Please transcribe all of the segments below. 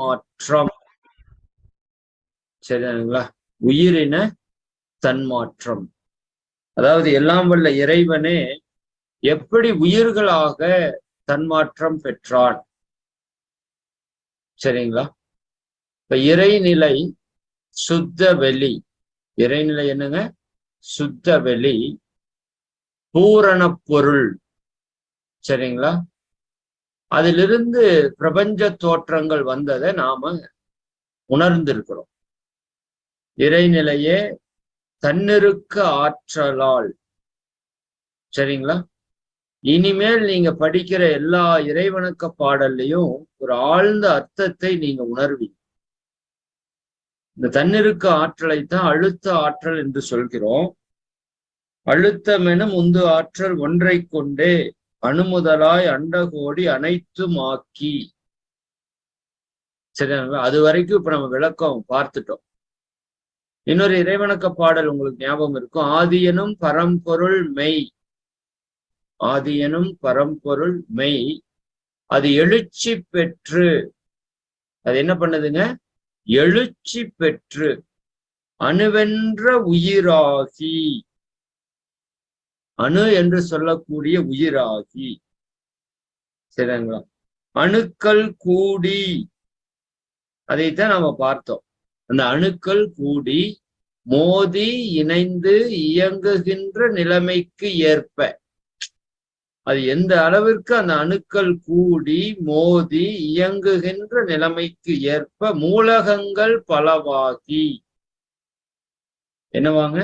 தன்மாற்றம். சரிங்களா? உயிரின தன்மாற்றம். அதாவது எல்லாம் வல்ல இறைவனே எப்படி உயிர்களாக தன்மாற்றம் பெற்றான். சரிங்களா? இப்ப இறைநிலை சுத்த வெளி. இறைநிலை என்னங்க? சுத்த வெளி, பூரண பொருள். சரிங்களா? அதிலிருந்து பிரபஞ்ச தோற்றங்கள் வந்ததை நாம உணர்ந்திருக்கிறோம். இறைநிலையே தன்னிருக்க ஆற்றலால். சரிங்களா? இனிமேல் நீங்க படிக்கிற எல்லா இறைவணக்க பாடல்லையும் ஒரு ஆழ்ந்த அர்த்தத்தை நீங்க உணர்வீங்க. இந்த தன்னிருக்க ஆற்றலைத்தான் அழுத்த ஆற்றல் என்று சொல்கிறோம். அழுத்தம் எனும் உந்து ஆற்றல் ஒன்றை கொண்டே அணுமுதலாய் அண்டகோடி அனைத்தும் ஆக்கி. சரிங்களா? அது வரைக்கும் இப்ப நம்ம விளக்கம் பார்த்துட்டோம். இன்னொரு இறைவணக்க பாடல் உங்களுக்கு ஞாபகம் இருக்கும். ஆதியனும் பரம்பொருள் மெய். ஆதியனும் பரம்பொருள் மெய், அது எழுச்சி பெற்று. அது என்ன பண்ணுதுங்க? எழுச்சி பெற்று அணுவென்ற உயிராகி. அணு என்று சொல்லக்கூடிய உயிராகி. சரிங்களா? அணுக்கள் கூடி. அதைத்தான் நாம பார்த்தோம். அந்த அணுக்கள் கூடி மோதி இணைந்து இயங்குகின்ற நிலைமைக்கு ஏற்ப, அது எந்த அளவிற்கு அந்த அணுக்கள் கூடி மோதி இயங்குகின்ற நிலைமைக்கு ஏற்ப மூலகங்கள் பலவாகி. என்னவாங்க?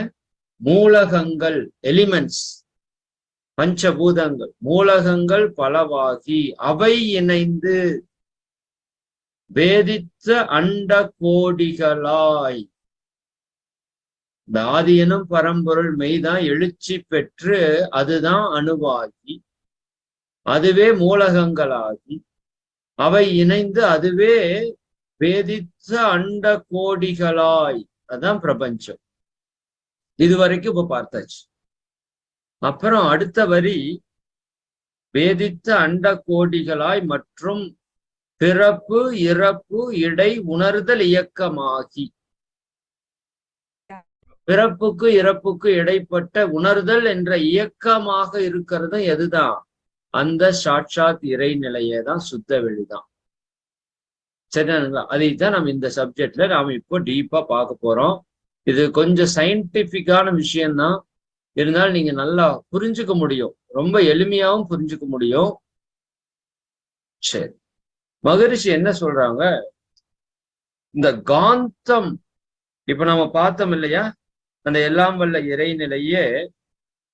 மூலகங்கள், எலிமெண்ட்ஸ், பஞ்சபூதங்கள், மூலகங்கள் பலவாகி அவை இணைந்து வேதித்த அண்ட கோடிகளாய். இந்த ஆதியனும் பரம்பொருள் மெய்தான் எழுச்சி பெற்று அதுதான் அணுவாகி, அதுவே மூலகங்களாகி, அவை இணைந்து அதுவே வேதித்த அண்ட கோடிகளாய். அதான் பிரபஞ்சம். இதுவரைக்கும் இப்ப பார்த்தாச்சு. அப்புறம் அடுத்த வரி, வேதித்த அண்ட கோடிகளாய் மற்றும் பிறப்பு இறப்பு இடை உணர்தல் இயக்கமாகி. பிறப்புக்கு இறப்புக்கு இடைப்பட்ட உணர்தல் என்ற இயக்கமாக இருக்கிறது எதுதான்? அந்த சாட்சாத் இறைநிலையே தான், சுத்த வெளிதான். சரிங்களா? அதைத்தான் நம்ம இந்த சப்ஜெக்ட்ல நாம இப்போ டீப்பா பார்க்க போறோம். இது கொஞ்சம் சயின்டிபிக்கான விஷயம்தான், இருந்தாலும் நீங்க நல்லா புரிஞ்சுக்க முடியும், ரொம்ப எளிமையாவும் புரிஞ்சுக்க முடியும். சரி, மகரிஷி என்ன சொல்றாங்க? இந்த காந்தம், இப்ப நம்ம பார்த்தோம் இல்லையா, அந்த எல்லாம் வல்ல இறைநிலையே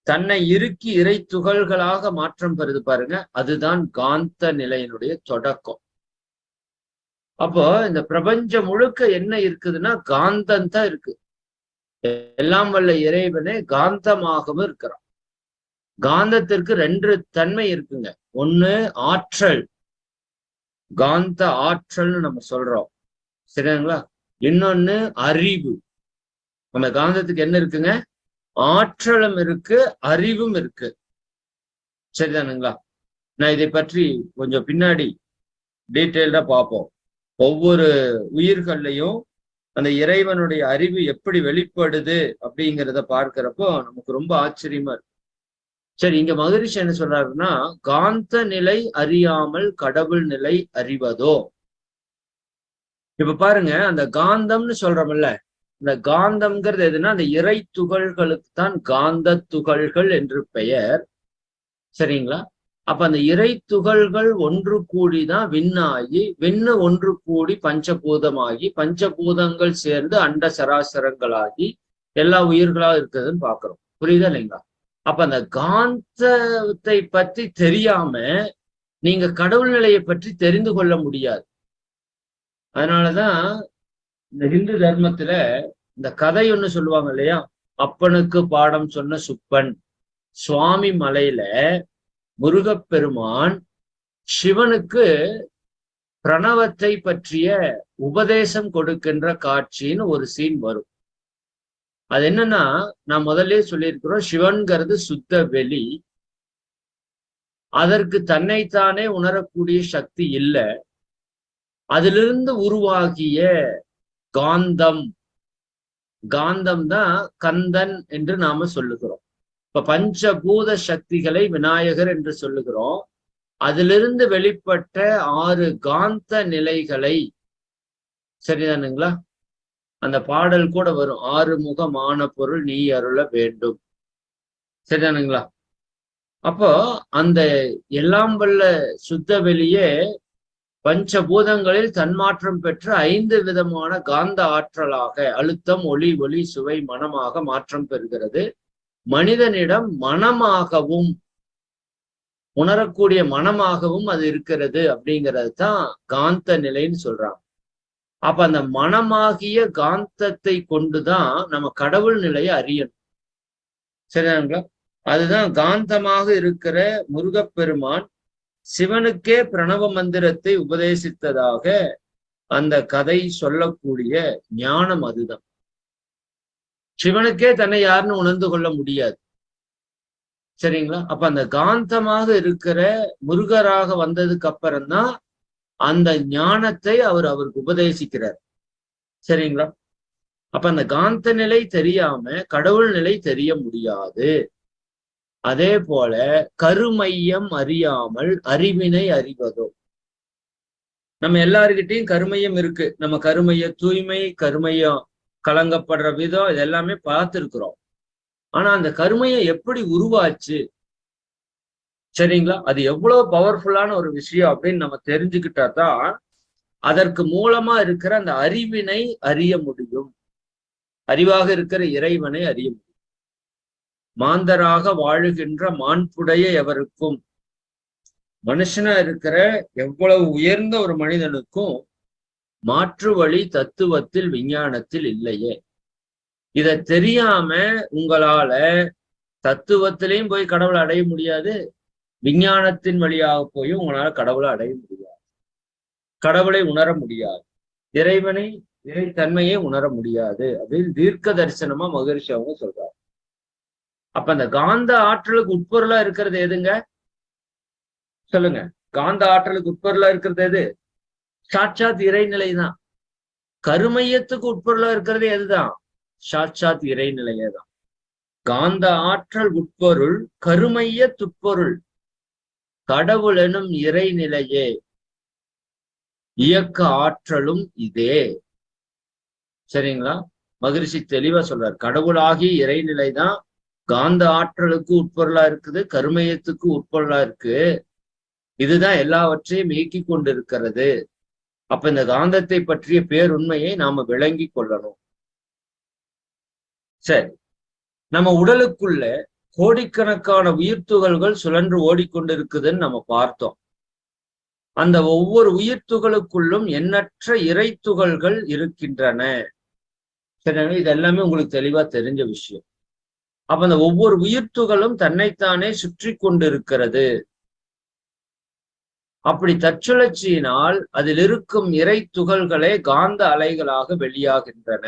தன்னை இறுக்கி இறை துகள்களாக மாற்றம் பெறுது பாருங்க, அதுதான் காந்த நிலையினுடைய தொடக்கம். அப்போ இந்த பிரபஞ்சம் முழுக்க என்ன இருக்குதுன்னா காந்தம் தான் இருக்கு. எல்லாம் வல்ல இறைவனே காந்தமாகவும் இருக்கிறான். காந்தத்திற்கு ரெண்டு தன்மை இருக்குங்க. ஒண்ணு ஆற்றல், காந்த ஆற்றல்னு நம்ம சொல்றோம். சரிங்களா? இன்னொன்னு அறிவு. அந்த காந்தத்துக்கு என்ன இருக்குங்க? ஆற்றலும் இருக்கு, அறிவும் இருக்கு. சரிதானுங்களா? நான் இதை பற்றி கொஞ்சம் பின்னாடி டீட்டெயில்டா பார்ப்போம். ஒவ்வொரு உயிர்கள்லையும் அந்த இறைவனுடைய அறிவு எப்படி வெளிப்படுது அப்படிங்கிறத பார்க்கிறப்போ நமக்கு ரொம்ப ஆச்சரியமா இருக்கு. சரி, இங்க மகரிஷி என்ன சொல்றாருன்னா, காந்த நிலை அறியாமல் கடவுள் நிலை அறிவதோ. இப்ப பாருங்க, அந்த காந்தம்னு சொல்றோம்ல, இந்த காந்தம்ங்கிறது எதுனா அந்த இறை துகள்களுக்கு தான் காந்த துகள்கள் என்று பெயர். சரிங்களா? அப்ப அந்த இறை துகள்கள் ஒன்று கூடிதான் விண்ணாகி, விண்ணு ஒன்று கூடி பஞ்சபூதமாகி, பஞ்சபூதங்கள் சேர்ந்து அண்ட சராசரங்களாகி எல்லா உயிர்களாக இருக்குதுன்னு பாக்குறோம். புரியுதா இல்லைங்களா? அப்ப அந்த காந்தத்தை பற்றி தெரியாம நீங்க கடவுள் நிலையை பற்றி தெரிந்து கொள்ள முடியாது. அதனாலதான் இந்த ஹிந்து தர்மத்துல இந்த கதை ஒண்ணு சொல்லுவாங்க இல்லையா, அப்பனுக்கு பாடம் சொன்ன சுப்பன். சுவாமி மலையில முருகப்பெருமான் சிவனுக்கு பிரணவத்தை பற்றிய உபதேசம் கொடுக்கின்ற காட்சின்னு ஒரு சீன் வரும். அது என்னன்னா, நான் முதல்ல சொல்லியிருக்கிறோம், சிவன்கிறது சுத்த வெளி. அதற்கு தன்னைத்தானே உணரக்கூடிய சக்தி இல்லை. அதிலிருந்து உருவாகிய காந்தம், காந்தம் தான் கந்தன் என்று நாம சொல்லுகிறோம். இப்ப பஞ்சபூத சக்திகளை விநாயகர் என்று சொல்லுகிறோம். அதிலிருந்து வெளிப்பட்ட 6 காந்த நிலைகளை, சரிதானுங்களா? அந்த பாடல் கூட வரும், 6 முகமான பொருள் நீ அருள வேண்டும், சரிதானுங்களா? அப்போ அந்த எல்லாம் வல்ல சுத்த வெளியே பஞ்சபூதங்களில் தன்மாற்றம் பெற்ற 5 விதமான காந்த ஆற்றலாக அழுத்தம், ஒளி, ஒளி, சுவை, மனமாக மாற்றம் பெறுகிறது. மனிதனிடம் மனமாகவும், உணரக்கூடிய மனமாகவும் அது இருக்கிறது. அப்படிங்கிறது தான் காந்த நிலைன்னு சொல்றாங்க. அப்ப அந்த மனமாகிய காந்தத்தை கொண்டுதான் நம்ம கடவுள் நிலையை அறியணும், சரிங்களா? அதுதான் காந்தமாக இருக்கிற முருகப்பெருமான் சிவனுக்கே பிரணவ மந்திரத்தை உபதேசித்ததாக அந்த கதை சொல்லக்கூடிய ஞானம் அதுதான். சிவனுக்கே தன்னை யாருன்னு உணர்ந்து கொள்ள முடியாது, சரிங்களா? அப்ப அந்த காந்தமாக இருக்கிற முருகராக வந்ததுக்கு அப்புறம்தான் அந்த ஞானத்தை அவருக்கு உபதேசிக்கிறார், சரிங்களா? அப்ப அந்த காந்த நிலை தெரியாம கடவுள் நிலை தெரிய முடியாது. அதே போல கருமையம் அறியாமல் அறிவினை அறிவதோ. நம்ம எல்லாருக்கிட்டையும் கருமையம் இருக்கு. நம்ம கருமைய தூய்மை, கருமையம் கலங்கப்படுற விதம், இது எல்லாமே பார்த்துருக்குறோம். ஆனா அந்த கருமையம் எப்படி உருவாச்சு, சரிங்களா? அது எவ்வளவு பவர்ஃபுல்லான ஒரு விஷயம் அப்படின்னு நம்ம தெரிஞ்சுக்கிட்டா தான் அதற்கு மூலமா இருக்கிற அந்த அறிவினை அறிய முடியும். அறிவாக இருக்கிற இறைவனை அறிய முடியும். மாந்தராக வாழுகின்ற மாண்புடைய எவருக்கும், மனுஷனா இருக்கிற எவ்வளவு உயர்ந்த ஒரு மனிதனுக்கும் மாற்று வழி தத்துவத்தில், விஞ்ஞானத்தில் இல்லையே. இதை தெரியாம உங்களால தத்துவத்திலையும் போய் கடவுளை அடைய முடியாது, விஞ்ஞானத்தின் வழியாக போய் உங்களால கடவுளை அடைய முடியாது, கடவுளை உணர முடியாது, இறைவனை, இறைத்தன்மையை உணர முடியாது அப்படின்னு தீர்க்க தரிசனமா மகரிஷி அவங்க சொல்றாங்க. அப்ப அந்த காந்த ஆற்றலுக்கு உட்பொருளா இருக்கிறது எதுங்க சொல்லுங்க? காந்த ஆற்றலுக்கு உட்பொருளா இருக்கிறது எது? சாட்சாத் இறைநிலை தான். கருமையத்துக்கு உட்பொருளா இருக்கிறது எதுதான்? சாட்சாத் இறைநிலையே தான். காந்த ஆற்றல் உட்பொருள், கருமைய துட்பொருள் கடவுள் எனும் இறைநிலையே, இயக்க ஆற்றலும் இதே, சரிங்களா? மகரிஷி தெளிவா சொல்றார். கடவுளாகிய இறைநிலை தான் காந்த ஆற்றலுக்கு உட்பொருளா இருக்குது, கருமையத்துக்கு உட்பொருளா இருக்கு. இதுதான் எல்லாவற்றையும் இயக்கி கொண்டிருக்கிறது. அப்ப இந்த காந்தத்தை பற்றிய பேருண்மையை நாம விளங்கி கொள்ளணும். சரி, நம்ம உடலுக்குள்ள கோடிக்கணக்கான உயிர் துகள்கள் சுழன்று ஓடிக்கொண்டிருக்குதுன்னு நம்ம பார்த்தோம். அந்த ஒவ்வொரு உயிர் துகளுக்குள்ளும் எண்ணற்ற இறை துகள்கள் இருக்கின்றன, சரி? இது எல்லாமே உங்களுக்கு தெளிவா தெரிஞ்ச விஷயம். அப்ப அந்த ஒவ்வொரு உயிர் துகளும் தன்னைத்தானே சுற்றி கொண்டிருக்கிறது. அப்படி தற்சுழற்சியினால் அதில் இருக்கும் இறை துகள்களே காந்த அலைகளாக வெளியாகின்றன.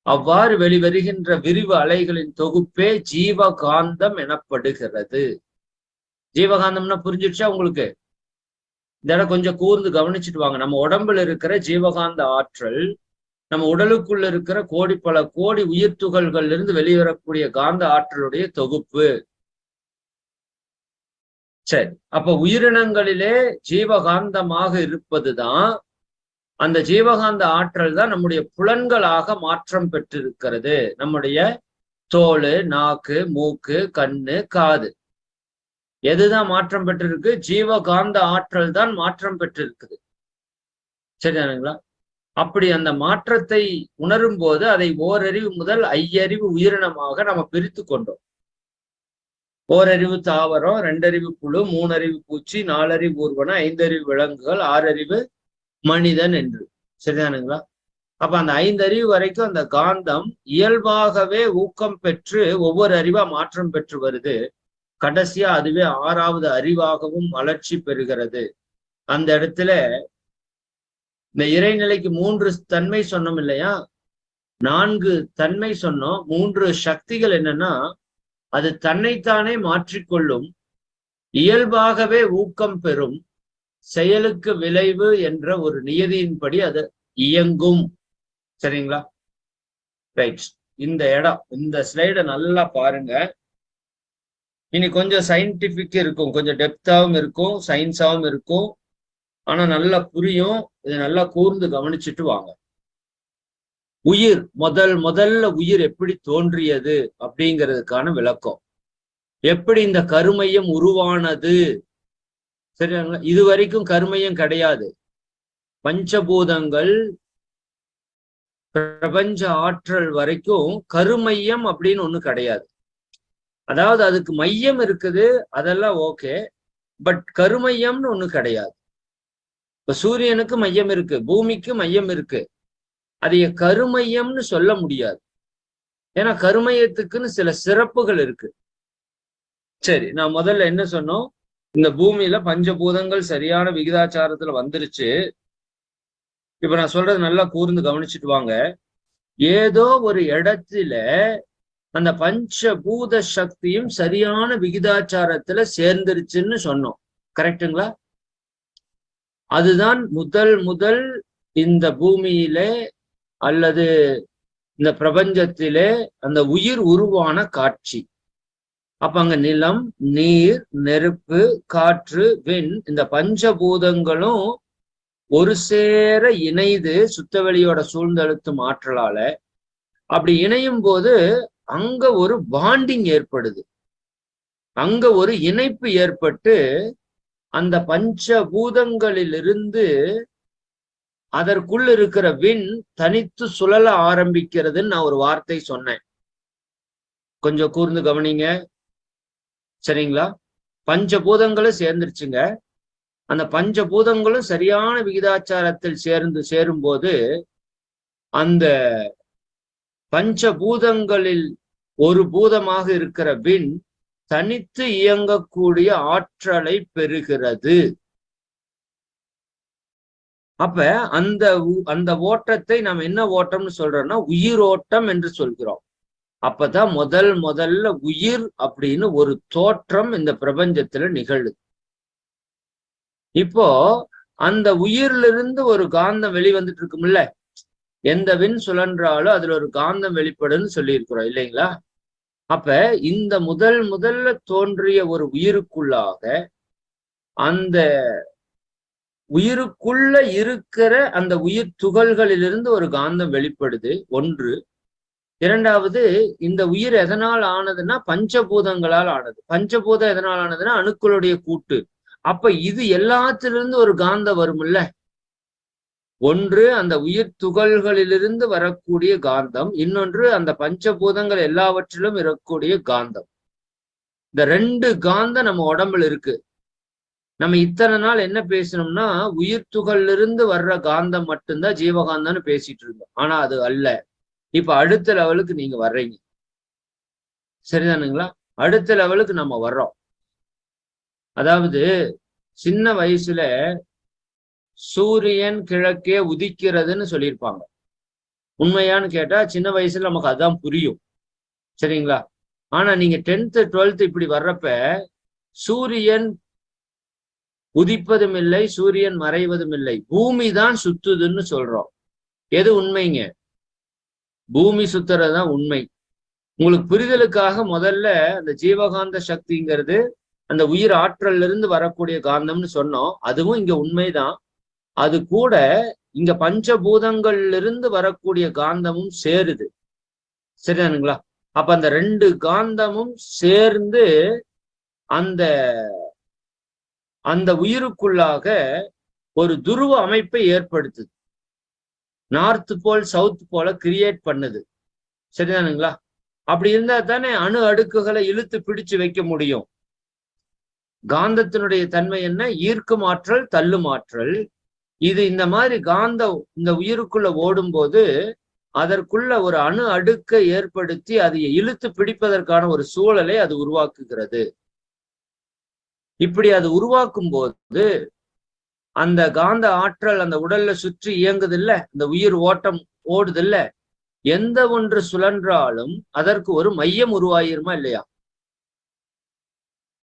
அவ்வாறு வெளிவருகின்ற விரிவு அலைகளின் தொகுப்பே ஜீவகாந்தம் எனப்படுகிறது. ஜீவகாந்தம்னா புரிஞ்சிடுச்சா உங்களுக்கு? இந்த இடம் கொஞ்சம் கூர்ந்து கவனிச்சுட்டு வாங்க. நம்ம உடம்புல இருக்கிற ஜீவகாந்த ஆற்றல், நம்ம உடலுக்குள்ள இருக்கிற பல கோடி உயிர் துகள்கள்ல இருந்து வெளிவரக்கூடிய காந்த ஆற்றலுடைய தொகுப்பு. சரி, அப்ப உயிரினங்களிலே ஜீவகாந்தமாக இருப்பதுதான், அந்த ஜீவகாந்த ஆற்றல் தான் நம்முடைய புலன்களாக மாற்றம் பெற்றிருக்கிறது. நம்முடைய தோல், நாக்கு, மூக்கு, கண்ணு, காது, எதுதான் மாற்றம் பெற்றிருக்கு? ஜீவகாந்த ஆற்றல் தான் மாற்றம் பெற்றிருக்குது, சரிதானுங்களா? அப்படி அந்த மாற்றத்தை உணரும் போது அதை ஓரறிவு முதல் ஐயறிவு உயிரினமாக நம்ம பிரித்து கொண்டோம். ஓரறிவு தாவரம், 2 அறிவு புழு, 3 அறிவு பூச்சி, 4 அறிவு ஊர்வன, 5 அறிவு விலங்குகள், 6 அறிவு மனிதன் என்று, சரிதானுங்களா? அப்ப அந்த 5 அறிவு வரைக்கும் அந்த காந்தம் இயல்பாகவே ஊக்கம் பெற்று ஒவ்வொரு அறிவா மாற்றம் பெற்று வருது. கடைசியா அதுவே 6வது அறிவாகவும் வளர்ச்சி பெறுகிறது. அந்த இடத்துல இந்த இறைநிலைக்கு 3 தன்மை சொன்னோம் இல்லையா? 4 தன்மை சொன்னோம். 3 சக்திகள் என்னன்னா, அது தன்னைத்தானே மாற்றிக்கொள்ளும், இயல்பாகவே ஊக்கம் பெறும், செயலுக்கு விளைவு என்ற ஒரு நியதியின்படி அது இயங்கும். சரிங்களா? ரைட். இந்த இடம், இந்த ஸ்லைட நல்லா பாருங்க. இனி கொஞ்சம் சயின்டிபிக் இருக்கும், கொஞ்சம் டெப்தாவும் இருக்கும், சயின்ஸாவும் இருக்கும். ஆனா நல்லா புரியும். இதை நல்லா கூர்ந்து கவனிச்சுட்டு வாங்க. உயிர் முதல்ல உயிர் எப்படி தோன்றியது அப்படிங்கிறதுக்கான விளக்கம். எப்படி இந்த கருமையம் உருவானது? சரிங்களா? இது வரைக்கும் கருமையம் கிடையாது. பஞ்சபூதங்கள் பிரபஞ்ச ஆற்றல் வரைக்கும் கருமையம் அப்படின்னு ஒண்ணு கிடையாது. அதாவது அதுக்கு மையம் இருக்குது, அதெல்லாம் ஓகே. பட் கருமையம்னு ஒண்ணு கிடையாது. இப்ப சூரியனுக்கு மையம் இருக்கு, பூமிக்கு மையம் இருக்கு. அதைய கருமையம்னு சொல்ல முடியாது. ஏன்னா கருமையத்துக்குன்னு சில சிறப்புகள் இருக்கு. சரி, நான் முதல்ல என்ன சொன்னோம்? இந்த பூமியில பஞ்சபூதங்கள் சரியான விகிதாச்சாரத்துல வந்துருச்சு. இப்ப நான் சொல்றது நல்லா கூர்ந்து கவனிச்சுட்டு வாங்க. ஏதோ ஒரு இடத்துல அந்த பஞ்சபூத சக்தியும் சரியான விகிதாச்சாரத்துல சேர்ந்துருச்சுன்னு சொன்னோம். கரெக்டுங்களா? அதுதான் முதல் இந்த பூமியிலே அல்லது இந்த பிரபஞ்சத்திலே அந்த உயிர் உருவான காட்சி. அப்ப அங்க நிலம், நீர், நெருப்பு, காற்று, விண், இந்த பஞ்சபூதங்களும் ஒரு சேர இணைந்து சுத்தவெளியோட சூழ்ந்தழுத்தும் ஆற்றலால அப்படி இணையும் போது அங்க ஒரு பாண்டிங் ஏற்படுது. அங்க ஒரு இணைப்பு ஏற்பட்டு அந்த பஞ்சபூதங்களிலிருந்து அதற்குள் இருக்கிற விண் தனித்து சுழல ஆரம்பிக்கிறதுன்னு நான் ஒரு வார்த்தை சொன்னேன். கொஞ்சம் கூர்ந்து கவனிங்க. சரிங்களா? பஞ்சபூதங்களும் சேர்ந்துருச்சுங்க. அந்த பஞ்சபூதங்களும் சரியான விகிதாச்சாரத்தில் சேரும்போது அந்த பஞ்சபூதங்களில் ஒரு பூதமாக இருக்கிற விண் தனித்து இயங்கக்கூடிய ஆற்றலை பெறுகிறது. அப்ப அந்த ஓட்டத்தை நாம் என்ன ஓட்டம்னு சொல்றோம்னா உயிரோட்டம் என்று சொல்கிறோம். அப்பதான் முதல்ல உயிர் அப்படின்னு ஒரு தோற்றம் இந்த பிரபஞ்சத்துல நிகழுது. இப்போ அந்த உயிரிலிருந்து ஒரு காந்தம் வெளிவந்துட்டு இருக்கும்ல, எந்த விண் சுழன்றாலும் அதுல ஒரு காந்தம் வெளிப்படுன்னு சொல்லியிருக்கிறோம் இல்லைங்களா? அப்ப இந்த முதல்ல தோன்றிய ஒரு உயிருக்குள்ளாக அந்த உயிருக்குள்ள இருக்கிற அந்த உயிர் துகள்களிலிருந்து ஒரு காந்தம் வெளிப்படுது. ஒன்று. இரண்டாவது, இந்த உயிர் எதனால் ஆனதுன்னா பஞ்சபூதங்களால் ஆனது. பஞ்சபூதம் எதனால் ஆனதுன்னா அணுக்களுடைய கூட்டு. அப்ப இது எல்லாத்திலிருந்து ஒரு காந்தம் வரும்ல. ஒன்று அந்த உயிர் துகள்களிலிருந்து வரக்கூடிய காந்தம், இன்னொன்று அந்த பஞ்சபூதங்கள் எல்லாவற்றிலும் இருக்கக்கூடிய காந்தம். இந்த ரெண்டு காந்தம் நம்ம உடம்புல இருக்கு. நம்ம இத்தனை நாள் என்ன பேசணும்னா உயிர் துகள்ல இருந்து வர்ற காந்தம் மட்டும்தான் ஜீவகாந்தம்னு பேசிட்டு இருந்தோம். ஆனா அது அல்ல. இப்ப அடுத்த லெவலுக்கு நீங்க வர்றீங்க. சரிதானுங்களா? அடுத்த லெவலுக்கு நம்ம வர்றோம். அதாவது சின்ன வயசுல சூரியன் கிழக்கே உதிக்கிறதுன்னு சொல்லியிருப்பாங்க. உண்மையான்னு கேட்டா சின்ன வயசுல நமக்கு அதுதான் புரியும். சரிங்களா? ஆனா நீங்க 10th 12th இப்படி வர்றப்ப சூரியன் உதிப்பதும் இல்லை, சூரியன் மறைவதும் இல்லை, பூமி தான் சுத்துதுன்னு சொல்றோம். எது உண்மைங்க? பூமி சுத்துறதுதான் உண்மை. உங்களுக்கு புரிதலுக்காக முதல்ல அந்த ஜீவகாந்த சக்திங்கிறது அந்த உயிர் ஆற்றல்ல இருந்து வரக்கூடிய காந்தம்னு சொன்னோம். அதுவும் இங்க உண்மைதான். அது கூட இங்க பஞ்சபூதங்கள்ல இருந்து வரக்கூடிய காந்தமும் சேருது. சரிதானுங்களா? அப்ப அந்த ரெண்டு காந்தமும் சேர்ந்து அந்த அந்த உயிருக்குள்ளாக ஒரு துருவ அமைப்பை ஏற்படுத்துது. நார்த் போல் சவுத் போல கிரியேட் பண்ணுது. சரிதானுங்களா? அப்படி இருந்தா தானே அணு அடுக்குகளை இழுத்து பிடிச்சு வைக்க முடியும். காந்தத்தினுடைய தன்மை என்ன? ஈர்க்கும் ஆற்றல், தள்ளும் ஆற்றல். இது இந்த மாதிரி காந்தம் இந்த உயிருக்குள்ள ஓடும் போது அதற்குள்ள ஒரு அணு அடுக்கை ஏற்படுத்தி அதை இழுத்து பிடிப்பதற்கான ஒரு சூழலை அது உருவாக்குகிறது. இப்படி அது உருவாக்கும் போது அந்த காந்த ஆற்றல் அந்த உடல்ல சுற்றி இயங்குது இல்ல, இந்த உயிர் ஓட்டம் ஓடுது இல்ல, எந்த ஒன்று சுழன்றாலும் அதற்கு ஒரு மையம் உருவாயிருமா இல்லையா?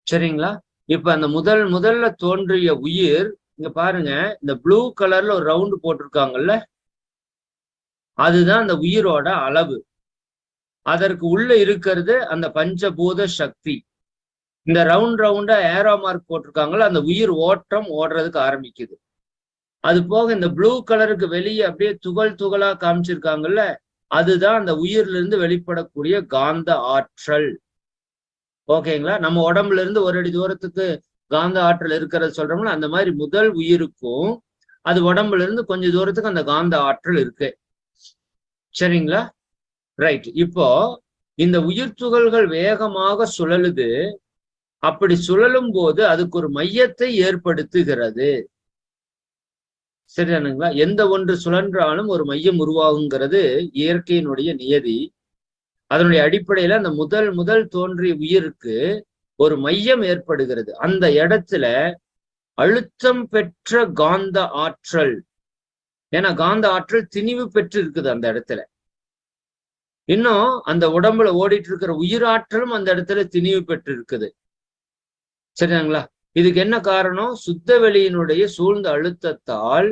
சரிங்களா? இப்ப அந்த முதல்ல தோன்றிய உயிர் இங்க பாருங்க, இந்த ப்ளூ கலர்ல ஒரு ரவுண்டு போட்டிருக்காங்கல்ல, அதுதான் அந்த உயிரோட அளவு. அதற்கு உள்ள இருக்கிறது அந்த பஞ்சபூத சக்தி. இந்த ரவுண்டா ஏரோ மார்க் போட்டிருக்காங்கல்ல, அந்த உயிர் ஓட்டம் ஓடுறதுக்கு ஆரம்பிக்குது. அது போக இந்த ப்ளூ கலருக்கு வெளியே அப்படியே துகள் துகளா காமிச்சிருக்காங்கல்ல, அதுதான் அந்த உயிர்ல இருந்து வெளிப்படக்கூடிய காந்த ஆற்றல். ஓகேங்களா? நம்ம உடம்புல இருந்து ஒரு அடி தூரத்துக்கு காந்த ஆற்றல் இருக்கிறது சொல்றோம்ல, அந்த மாதிரி முதல் உயிருக்கும் அது உடம்புல இருந்து கொஞ்சம் தூரத்துக்கு அந்த காந்த ஆற்றல் இருக்கு. சரிங்களா? ரைட். இப்போ இந்த உயிர் துகள்கள் வேகமாக சுழலுது. அப்படி சுழலும் போது அதுக்கு ஒரு மையத்தை ஏற்படுத்துகிறது. சரிதானுங்களா? எந்த ஒன்று சுழன்றாலும் ஒரு மையம் உருவாகுங்கிறது இயற்கையினுடைய நியதி. அதனுடைய அடிப்படையில அந்த முதல் தோன்றிய உயிருக்கு ஒரு மையம் ஏற்படுகிறது. அந்த இடத்துல அழுத்தம் பெற்ற காந்த ஆற்றல், ஏன்னா காந்த ஆற்றல் திணிவு பெற்று இருக்குது அந்த இடத்துல. இன்னும் அந்த உடம்புல ஓடிட்டு இருக்கிற உயிராற்றலும் அந்த இடத்துல திணிவு பெற்று இருக்குது. சரிங்களா? இதுக்கு என்ன காரணம்? சுத்த வெளியினுடைய சூழ்ந்த அழுத்தத்தால்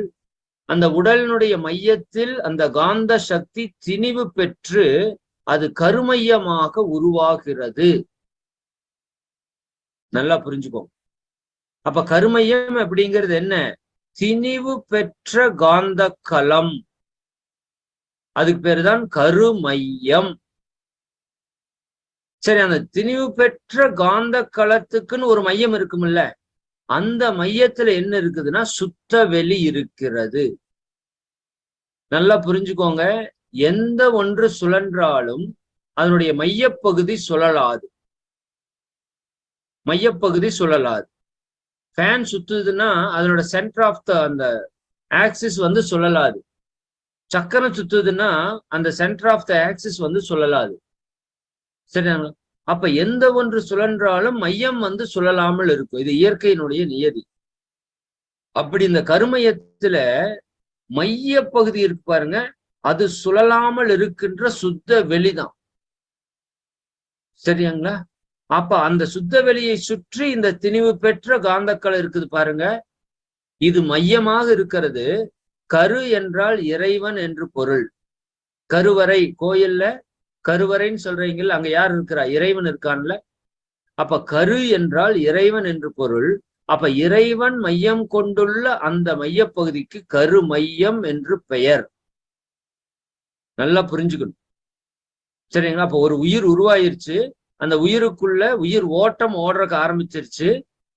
அந்த உடலினுடைய மையத்தில் அந்த காந்த சக்தி திணிவு பெற்று அது கருமையமாக உருவாகிறது. நல்லா புரிஞ்சுக்கோங்க. அப்ப கருமையம் அப்படிங்கிறது என்ன? திணிவு பெற்ற காந்த களம். அதுக்கு பேருதான் கருமையம். சரி, அந்த திணிவு பெற்ற காந்த களத்துக்குன்னு ஒரு மையம் இருக்கும்ல, அந்த மையத்துல என்ன இருக்குதுன்னா சுத்த வெளி இருக்கிறது. நல்லா புரிஞ்சுக்கோங்க. எந்த ஒன்று சுழன்றாலும் அதனுடைய மையப்பகுதி சுழலாது. மையப்பகுதி சுழலாது. ஃபேன் சுத்துதுன்னா அதனோட சென்டர் ஆஃப் த அந்த ஆக்சிஸ் வந்து சுழலாது. சக்கரம் சுத்துதுன்னா அந்த சென்டர் ஆஃப் த ஆக்சிஸ் வந்து சுழலாது. சரிங்களா? அப்ப எந்த ஒன்று சுழன்றாலும் மையம் வந்து சுழலாமல் இருக்கும். இது இயற்கையினுடைய நியதி. அப்படி இந்த கருமையத்துல மைய பகுதி இருக்கு பாருங்க, அது சுழலாமல் இருக்கின்ற சுத்த வெளிதான். சரிங்களா? அப்ப அந்த சுத்த வெளியை சுற்றி இந்த திணிவு பெற்ற காந்தக்கள் இருக்குது பாருங்க, இது மையமாக இருக்கிறது. கரு என்றால் இறைவன் என்று பொருள். கருவறை, கோயில்ல கருவறைன்னு சொல்றீங்கல்ல, அங்க யார் இருக்கிறா? இறைவன் இருக்கான்ல. அப்ப கரு என்றால் இறைவன் என்று பொருள். அப்ப இறைவன் மையம் கொண்டுள்ள அந்த மையப்பகுதிக்கு கரு மையம் என்று பெயர். நல்லா புரிஞ்சுக்கணும். சரிங்களா? அப்ப ஒரு உயிர் உருவாயிருச்சு. அந்த உயிருக்குள்ள உயிர் ஓட்டம் ஓடுறதுக்கு ஆரம்பிச்சிருச்சு.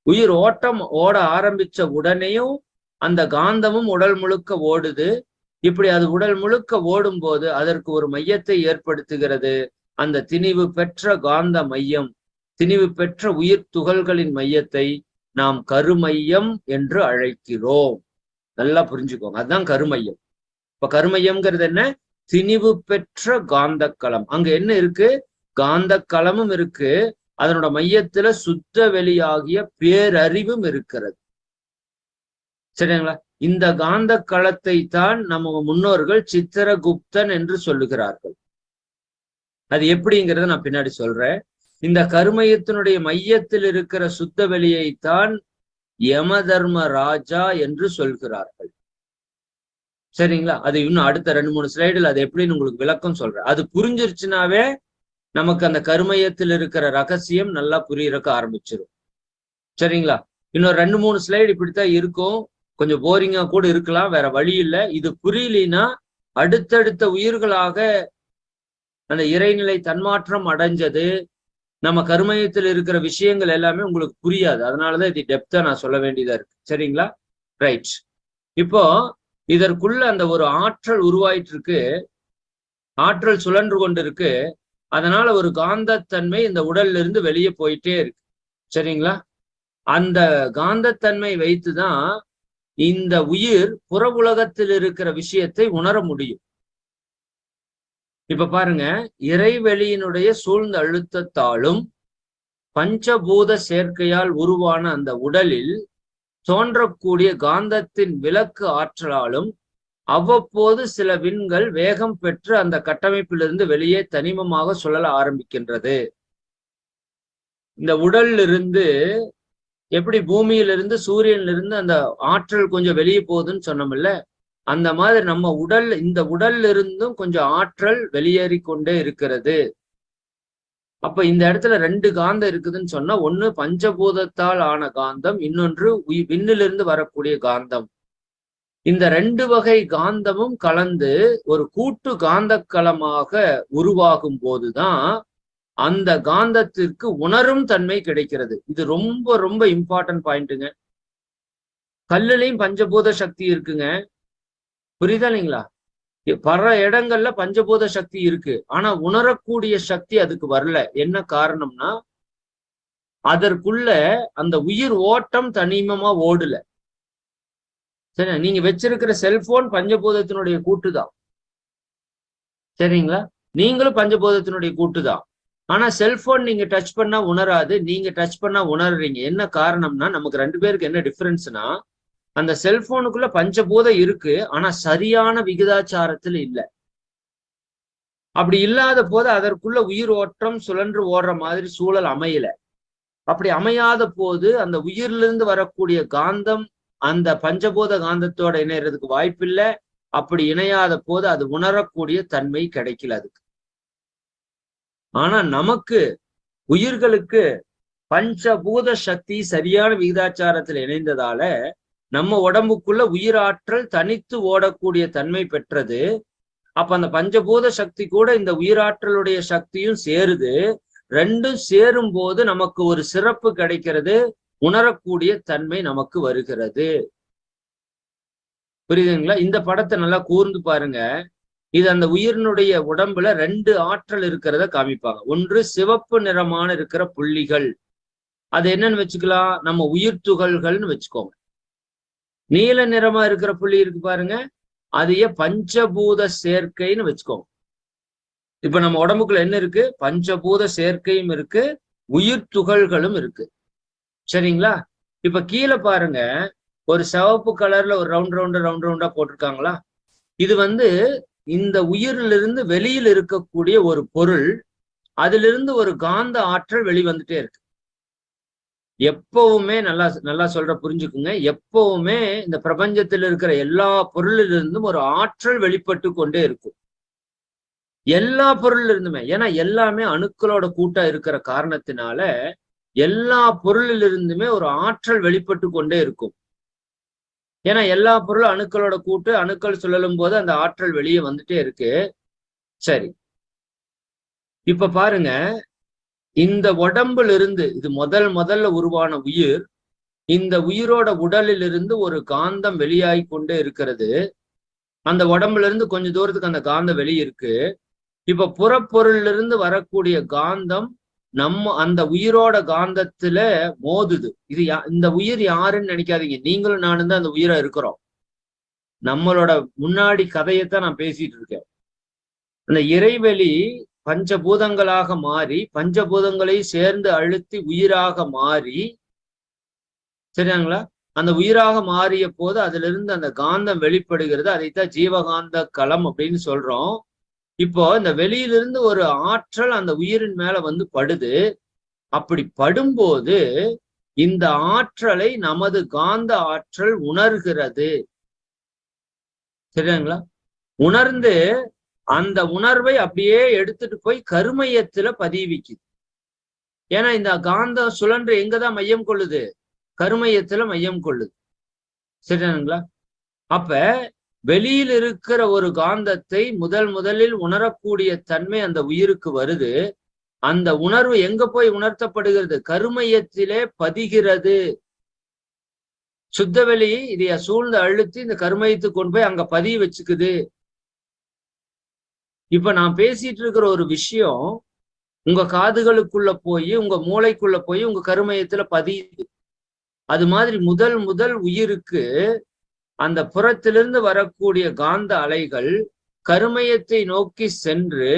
உயிர் ஓட்டம் ஓட ஆரம்பிச்ச உடனேயும் அந்த காந்தமும் உடல் முழுக்க ஓடுது. இப்படி அது உடல் முழுக்க ஓடும் போது அதற்கு ஒரு மையத்தை ஏற்படுத்துகிறது. அந்த திணிவு பெற்ற காந்த மையம், திணிவு பெற்ற உயிர் துகள்களின் மையத்தை நாம் கருமையம் என்று அழைக்கிறோம். நல்லா புரிஞ்சுக்கோங்க. அதுதான் கருமையம். இப்ப கருமையம்ங்கிறது என்ன? திணிவு பெற்ற காந்த களம். அங்க என்ன இருக்கு? காந்த களமும் இருக்கு. அதனோட மையத்துல சுத்த வெளியாகிய பேரறிவும் இருக்கிறது. சரிங்களா? இந்த காந்த களத்தை தான் நம்ம முன்னோர்கள் சித்திரகுப்தன் என்று சொல்லுகிறார்கள். அது எப்படிங்கிறத நான் பின்னாடி சொல்றேன். இந்த கருமையத்தினுடைய மையத்தில் இருக்கிற சுத்த வெளியைத்தான் யம தர்ம ராஜா என்று சொல்கிறார்கள். சரிங்களா? அது இன்னும் அடுத்த 2-3 ஸ்லைடில் அது எப்படின்னு உங்களுக்கு விளக்கம் சொல்றேன். அது புரிஞ்சிருச்சுனாவே நமக்கு அந்த கருமையத்தில் இருக்கிற ரகசியம் நல்லா புரியறக்க ஆரம்பிச்சிடும். சரிங்களா? இன்னும் 2-3 ஸ்லைடு இப்படித்தான் இருக்கும். கொஞ்சம் போரிங்கா கூட இருக்கலாம், வேற வழி இல்லை. இது புரியலனா அடுத்தடுத்த உயிர்களாக அந்த இறைநிலை தன்மாற்றம் அடைஞ்சது, நம்ம கருமையத்தில் இருக்கிற விஷயங்கள் எல்லாமே உங்களுக்கு புரியாது. அதனாலதான் இது டெப்தா நான் சொல்ல வேண்டியதா இருக்கு. சரிங்களா? ரைட். இப்போ இதற்குள்ள அந்த ஒரு ஆற்றல் உருவாயிட்டு இருக்கு, ஆற்றல் சுழன்று கொண்டு இருக்கு. அதனால ஒரு காந்தத்தன்மை இந்த உடல்ல இருந்து வெளியே போயிட்டே இருக்கு. சரிங்களா? அந்த காந்தத்தன்மை வைத்துதான் இந்த உயிர் புற உலகத்தில் இருக்கிற விஷயத்தை உணர முடியும். இப்ப பாருங்க, இறைவெளியினுடைய சூழ்ந்த அழுத்தத்தாலும் பஞ்சபூத சேர்க்கையால் உருவான அந்த உடலில் தோன்றக்கூடிய காந்தத்தின் விலக்கு ஆற்றலாலும் அவ்வப்போது சில விண்கள் வேகம் பெற்று அந்த கட்டமைப்பிலிருந்து வெளியே தனிமமாக சுழல ஆரம்பிக்கின்றது. இந்த உடல்ல இருந்து எப்படி பூமியிலிருந்து சூரியனிலிருந்து அந்த ஆற்றல் கொஞ்சம் வெளியே போகுதுன்னு சொன்னோம்ல, அந்த மாதிரி நம்ம இந்த உடல்ல இருந்தும் கொஞ்சம் ஆற்றல் வெளியேறி கொண்டே இருக்கிறது. அப்ப இந்த இடத்துல 2 காந்தம் இருக்குதுன்னு சொன்னா, ஒண்ணு பஞ்சபூதத்தால் ஆன காந்தம், இன்னொன்று விண்ணிலிருந்து வரக்கூடிய காந்தம். இந்த 2 வகை காந்தமும் கலந்து ஒரு கூட்டு காந்தக்களமாக உருவாகும் போதுதான் அந்த காந்தத்திற்கு உணரும் தன்மை கிடைக்கிறது. இது ரொம்ப ரொம்ப இம்பார்ட்டன்ட் பாயிண்ட்டுங்க. கல்லுலையும் பஞ்சபூத சக்தி இருக்குங்க. புரியுதா இல்லைங்களா? பல இடங்கள்ல பஞ்சபூத சக்தி இருக்கு. ஆனா உணரக்கூடிய சக்தி அதுக்கு வரல. என்ன காரணம்னா, அதற்குள்ள அந்த உயிர் ஓட்டம் தனிமமா ஓடல. சரி, நீங்க வச்சிருக்கிற செல்போன் பஞ்சபூதத்தினுடைய கூட்டுதான். சரிங்களா? நீங்களும் பஞ்சபூதத்தினுடைய கூட்டுதான். ஆனா செல்போன் நீங்க டச் பண்ணா உணராது, நீங்க டச் பண்ணா உணர்றீங்க. என்ன காரணம்னா, நமக்கு 2 பேருக்கு என்ன டிஃபரன்ஸ்னா, அந்த செல்போனுக்குள்ள பஞ்சபூதம் இருக்கு, ஆனா சரியான விகிதாச்சாரத்தில் இல்ல. அப்படி இல்லாத போது அதற்குள்ள உயிர் ஓட்டம் சுழன்று ஓடுற மாதிரி சூழல் அமையல. அப்படி அமையாத போது அந்த உயிரிலிருந்து வரக்கூடிய காந்தம் அந்த பஞ்சபூத காந்தத்தோட இணையறதுக்கு வாய்ப்பில்லை. அப்படி இணையாத போது அது உணரக்கூடிய தன்மை கிடைக்கல அதுக்கு. ஆனா நமக்கு உயிர்களுக்கு பஞ்சபூத சக்தி சரியான விகிதாச்சாரத்தில் இணைந்ததால நம்ம உடம்புக்குள்ள உயிராற்றல் தனித்து ஓடக்கூடிய தன்மை பெற்றது. அப்ப அந்த பஞ்சபூத சக்தி கூட இந்த உயிராற்றலுடைய சக்தியும் சேருது. 2ம் சேரும் போது நமக்கு ஒரு சிறப்பு கிடைக்கிறது, உணரக்கூடிய தன்மை நமக்கு வருகிறது. புரியுதுங்களா? இந்த படத்தை நல்லா கூர்ந்து பாருங்க. இது அந்த உயிரினுடைய உடம்புல 2 ஆற்றல் இருக்கிறத காமிப்பாங்க. ஒன்று சிவப்பு நிறமான இருக்கிற புள்ளிகள், அது என்னன்னு வச்சுக்கலாம், நம்ம உயிர் துகள்கள்னு வச்சுக்கோங்க. நீல நிறமா இருக்கிற புள்ளி இருக்கு பாருங்க, அதையே பஞ்சபூத சேர்க்கைன்னு வச்சுக்கோங்க. இப்ப நம்ம உடம்புக்குள்ள என்ன இருக்கு? பஞ்சபூத சேர்க்கையும் இருக்கு, உயிர் துகள்களும் இருக்கு. சரிங்களா? இப்ப கீழே பாருங்க, ஒரு சிவப்பு கலர்ல ஒரு ரவுண்ட் ரவுண்டா போட்டிருக்காங்களா? இது இந்த உயிரிலிருந்து வெளியில் இருக்கக்கூடிய ஒரு பொருள். அதிலிருந்து ஒரு காந்த ஆற்றல் வெளிவந்துட்டே இருக்கு. எப்பவுமே நல்லா சொல்ற புரிஞ்சுக்குங்க. எப்பவுமே இந்த பிரபஞ்சத்தில் இருக்கிற எல்லா பொருளிலிருந்தும் ஒரு ஆற்றல் வெளிப்பட்டு கொண்டே இருக்கும். எல்லா பொருள்ல இருந்துமே. ஏன்னா எல்லாமே அணுக்களோட கூட்டா இருக்கிற காரணத்தினால எல்லா பொருளிலிருந்துமே ஒரு ஆற்றல் வெளிப்பட்டு கொண்டே இருக்கும். ஏன்னா எல்லா பொருளும் அணுக்களோட கூட்டு, அணுக்கள் சுழலும் போது அந்த ஆற்றல் வெளியே வந்துட்டே இருக்கு. சரி, இப்ப பாருங்க, இந்த உடம்புல இருந்து இது முதல்ல உருவான உயிர். இந்த உயிரோட உடலில் இருந்து ஒரு காந்தம் வெளியாகி கொண்டே இருக்கிறது. அந்த உடம்புல இருந்து கொஞ்ச தூரத்துக்கு அந்த காந்தம் வெளியிருக்கு. இப்ப புறப்பொருள்ல இருந்து வரக்கூடிய காந்தம் நம்ம அந்த உயிரோட காந்தத்துல மோதுது. இது இந்த உயிர் யாருன்னு நினைக்காதீங்க, நீங்களும் நானும் தான் அந்த உயிரை இருக்கிறோம். நம்மளோட முன்னாடி கதையத்தான் நான் பேசிட்டு இருக்கேன். அந்த இறைவெளி பஞ்சபூதங்களாக மாறி, பஞ்சபூதங்களை சேர்ந்து அழுத்தி உயிராக மாறி, சரிங்களா? அந்த உயிராக மாறிய போது அதுல இருந்து அந்த காந்தம் வெளிப்படுகிறது. அதைத்தான் ஜீவகாந்த களம் அப்படின்னு சொல்றோம். இப்போ இந்த வெளியிலிருந்து ஒரு ஆற்றல் அந்த உயிரின் மேல படுது. அப்படி படும்போது இந்த ஆற்றலை நமது காந்த ஆற்றல் உணர்கிறது. சரிங்களா? உணர்ந்து அந்த உணர்வை அப்படியே எடுத்துட்டு போய் கருமையத்துல பதிவிக்குது. ஏன்னா இந்த காந்தம் சுழன்று எங்கதான் மையம் கொள்ளுது? கருமையத்துல மையம் கொள்ளுது. சரிங்களா? அப்ப வெளியில் இருக்கிற ஒரு காந்தத்தை முதலில் உணரக்கூடிய தன்மை அந்த உயிருக்கு வருது. அந்த உணர்வு எங்க போய் உணர்த்தப்படுகிறது? கருமையத்திலே பதிகிறது. சுத்தவெளி இதைய சூழ்ந்து அழுத்தி இந்த கருமையத்துக்கு கொண்டு போய் அங்க பதிய வச்சுக்குது. இப்ப நான் பேசிட்டு இருக்கிற ஒரு விஷயம் உங்க காதுகளுக்குள்ள போய், உங்க மூளைக்குள்ள போய், உங்க கருமையத்துல பதியுது. அது மாதிரி முதல் உயிருக்கு அந்த புறத்திலிருந்து வரக்கூடிய காந்த அலைகள் கருமையத்தை நோக்கி சென்று,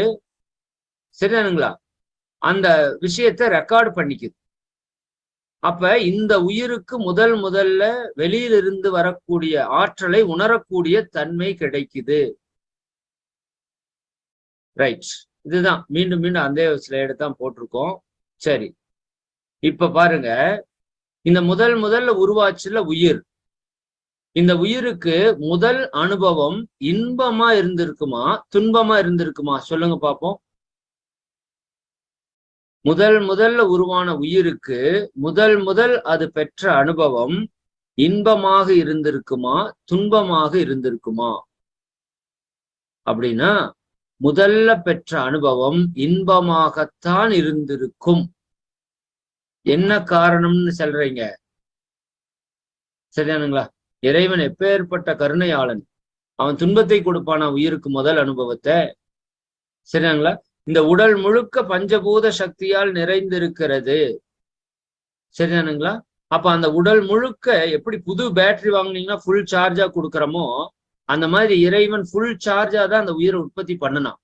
சரிதானுங்களா, அந்த விஷயத்தை ரெக்கார்டு பண்ணிக்குது. அப்ப இந்த உயிருக்கு முதல்ல வெளியிலிருந்து வரக்கூடிய ஆற்றலை உணரக்கூடிய தன்மை கிடைக்குது. ரைட், இதுதான் மீண்டும் அந்த ஸ்லைடு தான் போட்டிருக்கோம். சரி, இப்ப பாருங்க, இந்த முதல்ல உருவாச்சுல உயிர். இந்த உயிருக்கு முதல் அனுபவம் இன்பமா இருந்திருக்குமா துன்பமா இருந்திருக்குமா? சொல்லுங்க பாப்போம். முதல்ல உருவான உயிருக்கு முதல் அது பெற்ற அனுபவம் இன்பமாக இருந்திருக்குமா துன்பமாக இருந்திருக்குமா? அப்படின்னா முதல்ல பெற்ற அனுபவம் இன்பமாகத்தான் இருந்திருக்கும். என்ன காரணம்னு சொல்றீங்க? சரியானுங்களா? இறைவன் எப்பேற்பட்ட கருணையாளன். அவன் துன்பத்தை கொடுப்பானா உயிருக்கு முதல் அனுபவத்தை? சரியாங்களா? இந்த உடல் முழுக்க பஞ்சபூத சக்தியால் நிறைந்திருக்கிறது. சரிதானுங்களா? அப்ப அந்த உடல் முழுக்க எப்படி புது பேட்டரி வாங்கினீங்கன்னா ஃபுல் சார்ஜா கொடுக்குறோமோ அந்த மாதிரி இறைவன் ஃபுல் சார்ஜா தான் அந்த உயிரை உற்பத்தி பண்ணனான்.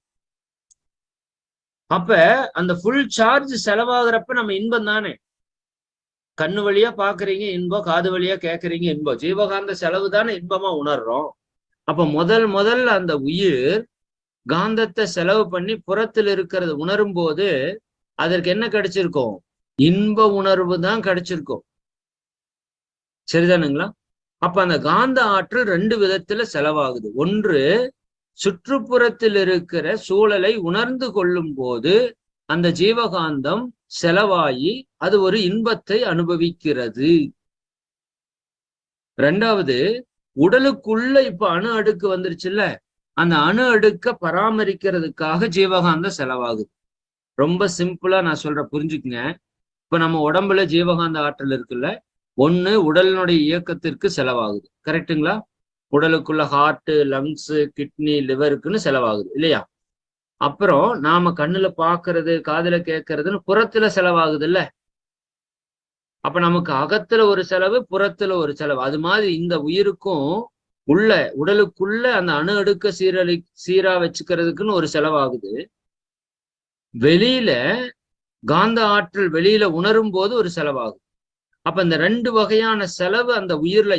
அப்ப அந்த ஃபுல் சார்ஜ் செலவாகிறப்ப நம்ம இன்பம் தானே. கண்ணு வழியா பாக்குறீங்க இன்பம், காது வழியா கேட்கறீங்க இன்பம். ஜீவகாந்த செலவு தானே இன்பமா உணர்றோம். அப்ப முதல்ல அந்த உயிர் காந்தத்தை செலவு பண்ணி புறத்தில் இருக்கிறது உணரும் போது அதற்கு என்ன கிடைச்சிருக்கும்? இன்ப உணர்வு தான் கிடைச்சிருக்கும். சரிதானுங்களா? அப்ப அந்த காந்த ஆற்றல் 2 விதத்துல செலவாகுது. ஒன்று, சுற்றுப்புறத்தில் இருக்கிற சூழலை உணர்ந்து கொள்ளும் போது அந்த ஜீவகாந்தம் செலவாகி அது ஒரு இன்பத்தை அனுபவிக்கிறது. 2வது, உடலுக்குள்ள இப்ப அணு அடுக்கு வந்துருச்சுல்ல, அந்த அணு அடுக்க பராமரிக்கிறதுக்காக ஜீவகாந்தம் செலவாகுது. ரொம்ப சிம்பிளா நான் சொல்ற புரிஞ்சுக்குங்க. இப்ப நம்ம உடம்புல ஜீவகாந்த ஆற்றல் இருக்குல்ல, ஒண்ணு உடலினுடைய இயக்கத்திற்கு செலவாகுது. கரெக்டுங்களா? உடலுக்குள்ள ஹார்ட், லங்ஸ், கிட்னி, லிவருக்குன்னு செலவாகுது இல்லையா? அப்புறம் நாம கண்ணுல பாக்குறது, காதுல கேட்கறதுன்னு புறத்துல செலவாகுது இல்ல? அப்ப நமக்கு அகத்துல ஒரு செலவு, புறத்துல ஒரு செலவு. அது மாதிரி இந்த உயிருக்கும் உள்ள உடலுக்குள்ள அந்த அணு அடுக்க சீரா வச்சுக்கிறதுக்குன்னு ஒரு செலவாகுது. வெளியில காந்த ஆற்றல் வெளியில உணரும் போது ஒரு செலவாகும். அப்ப இந்த 2 வகையான செலவு அந்த உயிர்ல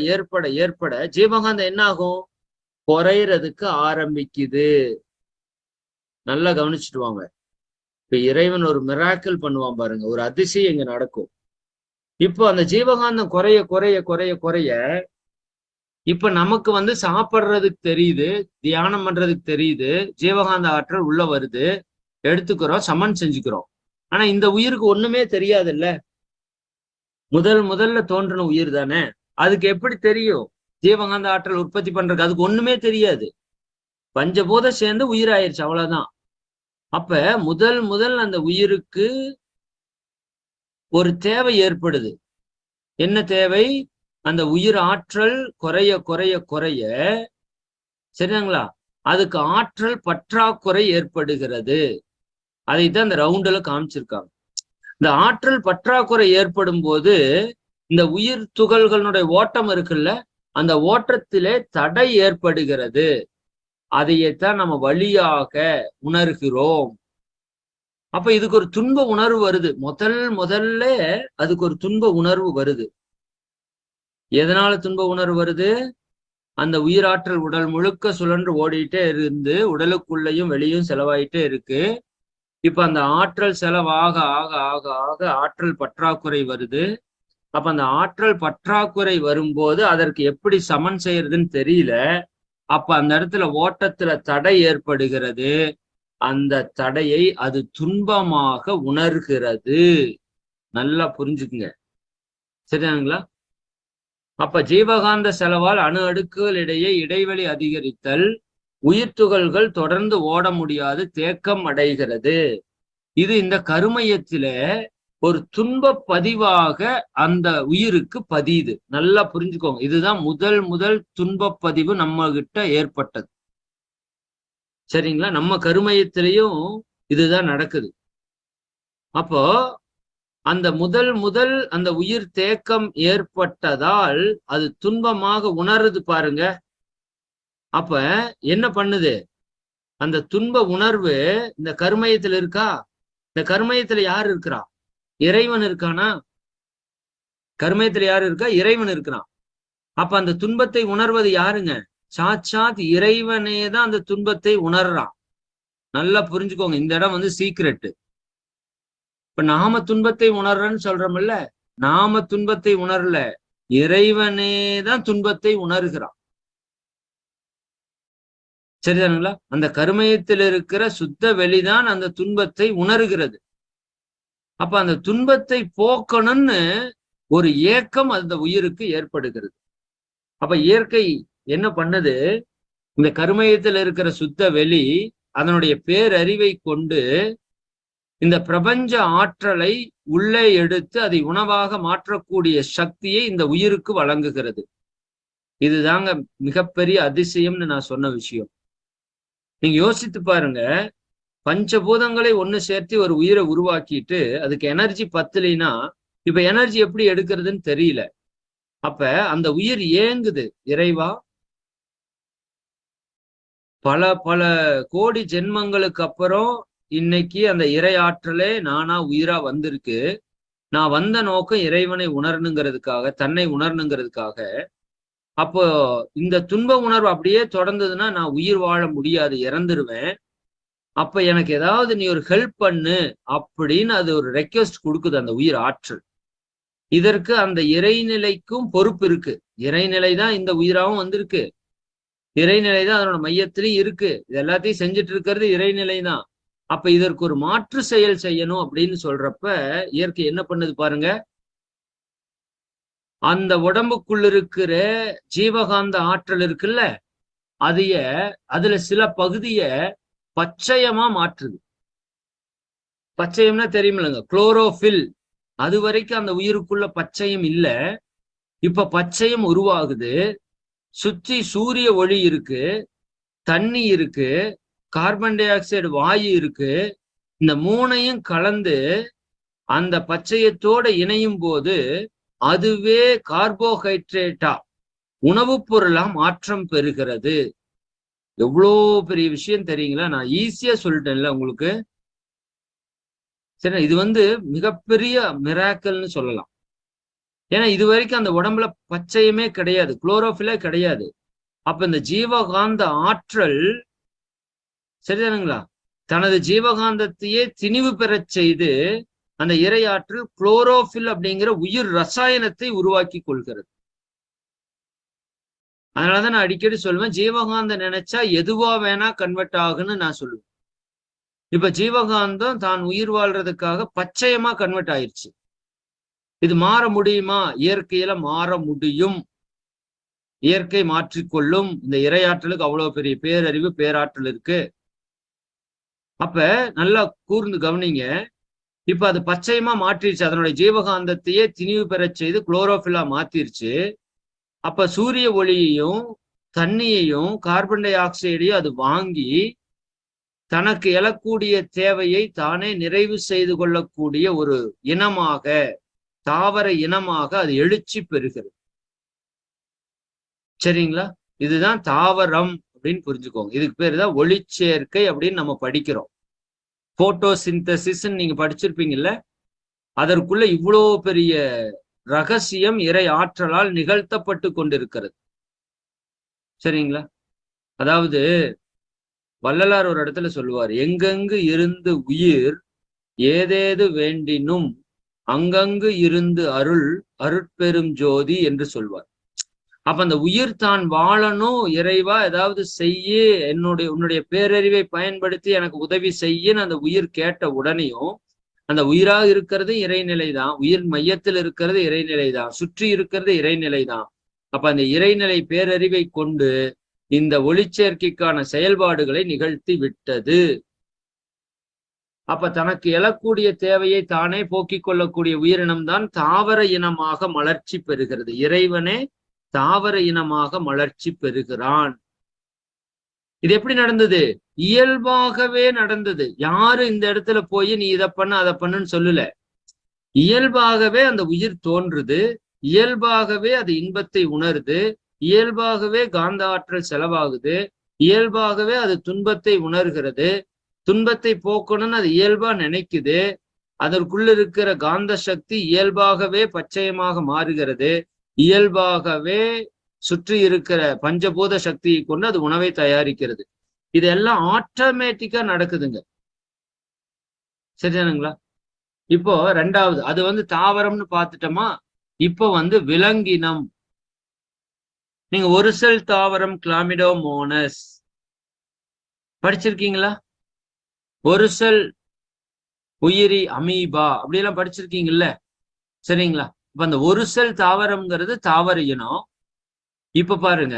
ஏற்பட ஜீவகாந்தம் என்ன ஆகும்? குறையறதுக்கு ஆரம்பிக்குது. நல்லா கவனிச்சுட்டு வாங்க. இப்ப இறைவன் ஒரு மிராக்கிள் பண்ணுவான் பாருங்க, ஒரு அதிசயம் இங்க நடக்கும். இப்போ அந்த ஜீவகாந்தம் குறைய குறைய குறைய குறைய இப்ப நமக்கு சாப்பிட்றதுக்கு தெரியுது, தியானம் பண்றதுக்கு தெரியுது, ஜீவகாந்த ஆற்றல் உள்ள வருது, எடுத்துக்கிறோம், சமன் செஞ்சுக்கிறோம். ஆனா இந்த உயிருக்கு ஒண்ணுமே தெரியாது இல்ல. முதல்ல தோன்றின உயிர் தானே, அதுக்கு எப்படி தெரியும் ஜீவகாந்த ஆற்றல் உற்பத்தி பண்றதுக்கு? அதுக்கு ஒண்ணுமே தெரியாது. பஞ்சபூதம் சேர்ந்து உயிர் ஆயிடுச்சு, அவ்வளவுதான். அப்ப முதல் அந்த உயிருக்கு ஒரு தேவை ஏற்படுது. என்ன தேவை? அந்த உயிர் ஆற்றல் குறைய குறைய குறைய, சரிங்களா, அதுக்கு ஆற்றல் பற்றாக்குறை ஏற்படுகிறது. அதைத்தான் இந்த ரவுண்டுல காமிச்சிருக்காங்க. இந்த ஆற்றல் பற்றாக்குறை ஏற்படும் போது இந்த உயிர் துகள்களுடைய ஓட்டம் இருக்குல்ல, அந்த ஓட்டத்திலே தடை ஏற்படுகிறது. அதையத்தான் நம்ம வழியாக உணர்கிறோம். அப்ப இதுக்கு ஒரு துன்ப உணர்வு வருது. முதல்ல அதுக்கு ஒரு துன்ப உணர்வு வருது. எதனால துன்ப உணர்வு வருது? அந்த உயிராற்றல் உடல் முழுக்க சுழன்று ஓடிட்டே இருந்து உடலுக்குள்ளேயும் வெளியும் செலவாயிட்டே இருக்கு. இப்ப அந்த ஆற்றல் செலவாக ஆக ஆக ஆக ஆற்றல் பற்றாக்குறை வருது. அப்ப அந்த ஆற்றல் பற்றாக்குறை வரும்போது அதற்கு எப்படி சமன் செய்யறதுன்னு தெரியல. அப்ப அந்த இடத்துல ஓட்டத்துல தடை ஏற்படுகிறது. அந்த தடையை அது துன்பமாக உணர்கிறது. நல்லா புரிஞ்சுக்குங்க. சரிதானுங்களா? அப்ப ஜீவகாந்த செலவால் அணு அடுக்குகள் இடையே இடைவெளி அதிகரித்தல், உயிர் துகள்கள் தொடர்ந்து ஓட முடியாது தேக்கம் அடைகிறது. இது இந்த கருமையத்தில ஒரு துன்ப பதிவாக அந்த உயிருக்கு பதியுது. நல்லா புரிஞ்சுக்கோங்க. இதுதான் முதல் துன்ப பதிவு நம்ம கிட்ட ஏற்பட்டது. சரிங்களா? நம்ம கருமையத்திலையும் இதுதான் நடக்குது. அப்போ அந்த முதல் அந்த உயிர் தேக்கம் ஏற்பட்டதால் அது துன்பமாக உணருது பாருங்க. அப்ப என்ன பண்ணுது? அந்த துன்ப உணர்வு இந்த கருமையத்துல இருக்கா? இந்த கருமையத்துல யார் இருக்கிறா? இறைவன் இருக்கானா? கருமையத்துல யாரு இருக்கா? இறைவன் இருக்கிறான். அப்ப அந்த துன்பத்தை உணர்வது யாருங்க? சாட்சாத் இறைவனே தான் அந்த துன்பத்தை உணர்றான். நல்லா புரிஞ்சுக்கோங்க. இந்த இடம் சீக்ரெட். இப்ப நாம துன்பத்தை உணர்றன்னு சொல்றோம்ல, நாம துன்பத்தை உணரல, இறைவனேதான் துன்பத்தை உணர்கிறான். சரிதானுங்களா? அந்த கருமையத்தில் இருக்கிற சுத்த வெளிதான் அந்த துன்பத்தை உணர்கிறது. அப்ப அந்த துன்பத்தை போக்கணும்னு ஒரு ஏக்கம் அந்த உயிருக்கு ஏற்படுகிறது. அப்ப இயற்கை என்ன பண்ணுது? இந்த கருமையத்தில் இருக்கிற சுத்த வெளி அதனுடைய பேரறிவை கொண்டு இந்த பிரபஞ்ச ஆற்றலை உள்ளே எடுத்து அதை உணவாக மாற்றக்கூடிய சக்தியை இந்த உயிருக்கு வழங்குகிறது. இதுதாங்க மிகப்பெரிய அதிசயம்னு நான் சொன்ன விஷயம். நீங்க யோசித்து பாருங்க, பஞ்சபூதங்களை ஒண்ணு சேர்த்து ஒரு உயிரை உருவாக்கிட்டு அதுக்கு எனர்ஜி பத்தலைன்னா இப்ப எனர்ஜி எப்படி எடுக்கிறதுன்னு தெரியல. அப்ப அந்த உயிர் ஏங்குது, இறைவா பல பல கோடி ஜென்மங்களுக்கு அப்புறம் இன்னைக்கு அந்த இறை ஆற்றலே நானா உயிரா வந்திருக்கு. நான் வந்த நோக்கம் இறைவனை உணரணுங்கிறதுக்காக, தன்னை உணரணுங்கிறதுக்காக. அப்போ இந்த துன்ப உணர்வு அப்படியே தொடர்ந்ததுன்னா நான் உயிர் வாழ முடியாது, இறந்துருவேன். அப்ப எனக்கு ஏதாவது நீ ஒரு ஹெல்ப் பண்ணு அப்படின்னு அது ஒரு ரெக்வெஸ்ட் கொடுக்குது அந்த உயிர் ஆற்றல். இதற்கு அந்த இறைநிலைக்கும் பொறுப்பு இருக்கு. இறைநிலை தான் இந்த உயிராகவும் வந்திருக்கு, இறைநிலை தான் அதனோட மையத்திலையும் இருக்கு. இது எல்லாத்தையும் செஞ்சுட்டு இருக்கிறது இறைநிலை தான். அப்ப இதற்கு ஒரு மாற்று செயல் செய்யணும் அப்படின்னு சொல்றப்ப இயற்கை என்ன பண்ணுது பாருங்க. அந்த உடம்புக்குள்ள இருக்கிற ஜீவகாந்த ஆற்றல் இருக்குல்ல, அதுல சில பகுதிய பச்சையமா மாற்றுது. பச்சையம்னா தெரியுமில்லங்க, குளோரோஃபில். அது வரைக்கும் அந்த உயிருக்குள்ள பச்சையம் இல்ல, இப்ப பச்சையம் உருவாகுது. சுற்றி சூரிய ஒளி இருக்கு, தண்ணி இருக்கு, கார்பன் டை ஆக்சைடு வாயு இருக்கு. இந்த மூணையும் கலந்து அந்த பச்சையத்தோட இணையும் போது அதுவே கார்போஹைட்ரேட்டா உணவுப் பொருளா மாற்றம் பெறுகிறது. எவ்வளோ பெரிய விஷயம் தெரியுங்களா? நான் ஈஸியா சொல்லிட்டேன்ல உங்களுக்கு. சரி, இது மிகப்பெரிய மிராக்கல்னு சொல்லலாம். ஏன்னா இது வரைக்கும் அந்த உடம்புல பச்சையமே கிடையாது, குளோரோஃபிலே கிடையாது. அப்ப இந்த ஜீவகாந்த ஆற்றல், சரிதானுங்களா, தனது ஜீவகாந்தத்தையே திணிவு பெறச் செய்து அந்த இறை ஆற்றல் குளோரோஃபில் அப்படிங்கிற உயிர் ரசாயனத்தை உருவாக்கி கொள்கிறது. அதனாலதான் நான் அடிக்கடி சொல்லுவேன், ஜீவகாந்தம் நினைச்சா எதுவா வேணா கன்வெர்ட் ஆகுன்னு நான் சொல்லுவேன். இப்ப ஜீவகாந்தம் தான் உயிர் வாழ்றதுக்காக பச்சையமா கன்வெர்ட் ஆயிடுச்சு. இது மாற முடியுமா? இயற்கையில மாற முடியும். இயற்கை மாற்றிக்கொள்ளும். இந்த இறையாற்றலுக்கு அவ்வளவு பெரிய பேரறிவு, பேராற்றல் இருக்கு. அப்ப நல்லா கூர்ந்து கவனிங்க. இப்ப அது பச்சையமா மாற்றிருச்சு, அதனுடைய ஜீவகாந்தத்தையே திணிவு பெறச் செய்து குளோரோஃபில்லா மாத்திருச்சு. அப்ப சூரிய ஒளியையும் தண்ணியையும் கார்பன் டை ஆக்சைடையும் அது வாங்கி தனக்கு எழக்கூடிய தேவையை தானே நிறைவு செய்து கொள்ளக்கூடிய ஒரு இனமாக, தாவர இனமாக அது எழுச்சி பெறுகிறது. சரிங்களா? இதுதான் தாவரம் அப்படின்னு புரிஞ்சுக்கோங்க. இதுக்கு பேரு தான் ஒளிச்சேர்க்கை அப்படின்னு நம்ம படிக்கிறோம். போட்டோசிந்தசிஸ் நீங்க படிச்சிருப்பீங்கல்ல, அதற்குள்ள இவ்வளோ பெரிய ரகசியம் இறை ஆற்றலால் நிகழ்த்தப்பட்டு கொண்டிருக்கிறது. சரிங்களா? அதாவது வள்ளலார் ஒரு இடத்துல சொல்லுவார், எங்கெங்கு இருந்து உயிர் ஏதேது வேண்டினும் அங்கங்கு இருந்து அருள் அருட்பெரும் ஜோதி என்று சொல்வார். அப்ப அந்த உயிர் தான் வாழணும், இறைவா ஏதாவது செய்ய, உன்னுடைய பேரறிவை பயன்படுத்தி எனக்கு உதவி செய்யன்னு அந்த உயிர் கேட்ட உடனேயும் அந்த உயிராக இருக்கிறது இறைநிலை தான், உயிர் மையத்தில் இருக்கிறது இறைநிலை தான், சுற்றி இருக்கிறது இறைநிலை தான். அப்ப அந்த இறைநிலை பேரறிவை கொண்டு இந்த ஒளிச்சேர்க்கைக்கான செயல்பாடுகளை நிகழ்த்தி விட்டது. அப்ப தனக்கு எழக்கூடிய தேவையை தானே போக்கிக் கொள்ளக்கூடிய உயிரினம்தான் தாவர இனமாக மலர்ச்சி பெறுகிறது. இறைவனே தாவர இனமாக மலர்ச்சி பெறுகிறான். இது எப்படி நடந்தது? இயல்பாகவே நடந்தது. யாரு இந்த இடத்துல போய் நீ இதை பண்ண அதை பண்ணுன்னு சொல்லல. இயல்பாகவே அந்த உயிர் தோன்றுது, இயல்பாகவே அது இன்பத்தை உணருது, இயல்பாகவே காந்த ஆற்றல் செலவாகுது, இயல்பாகவே அது துன்பத்தை உணர்கிறது, துன்பத்தை போக்கணும்னு அது இயல்பா நினைக்குது, அதற்குள்ள இருக்கிற காந்த சக்தி இயல்பாகவே பச்சையமாக மாறுகிறது, இயல்பாகவே சுற்றி இருக்கிற பஞ்சபூத சக்தியை கொண்டு அது உணவை தயாரிக்கிறது. இதெல்லாம் ஆட்டோமேட்டிக்கா நடக்குதுங்க. சரிதானுங்களா? இப்போ ரெண்டாவது அது வந்து தாவரம்னு பார்த்துட்டோமா. இப்போ வந்து விலங்கினம். நீங்க ஒரு செல் தாவரம் கிளாமிடோமோனஸ் படிச்சிருக்கீங்களா? ஒரு செல் உயிரி அமீபா அப்படியெல்லாம் படிச்சிருக்கீங்கல்ல, சரிங்களா? இப்ப அந்த ஒரு செல் தாவரம்ங்கிறது தாவர இனம். இப்ப பாருங்க,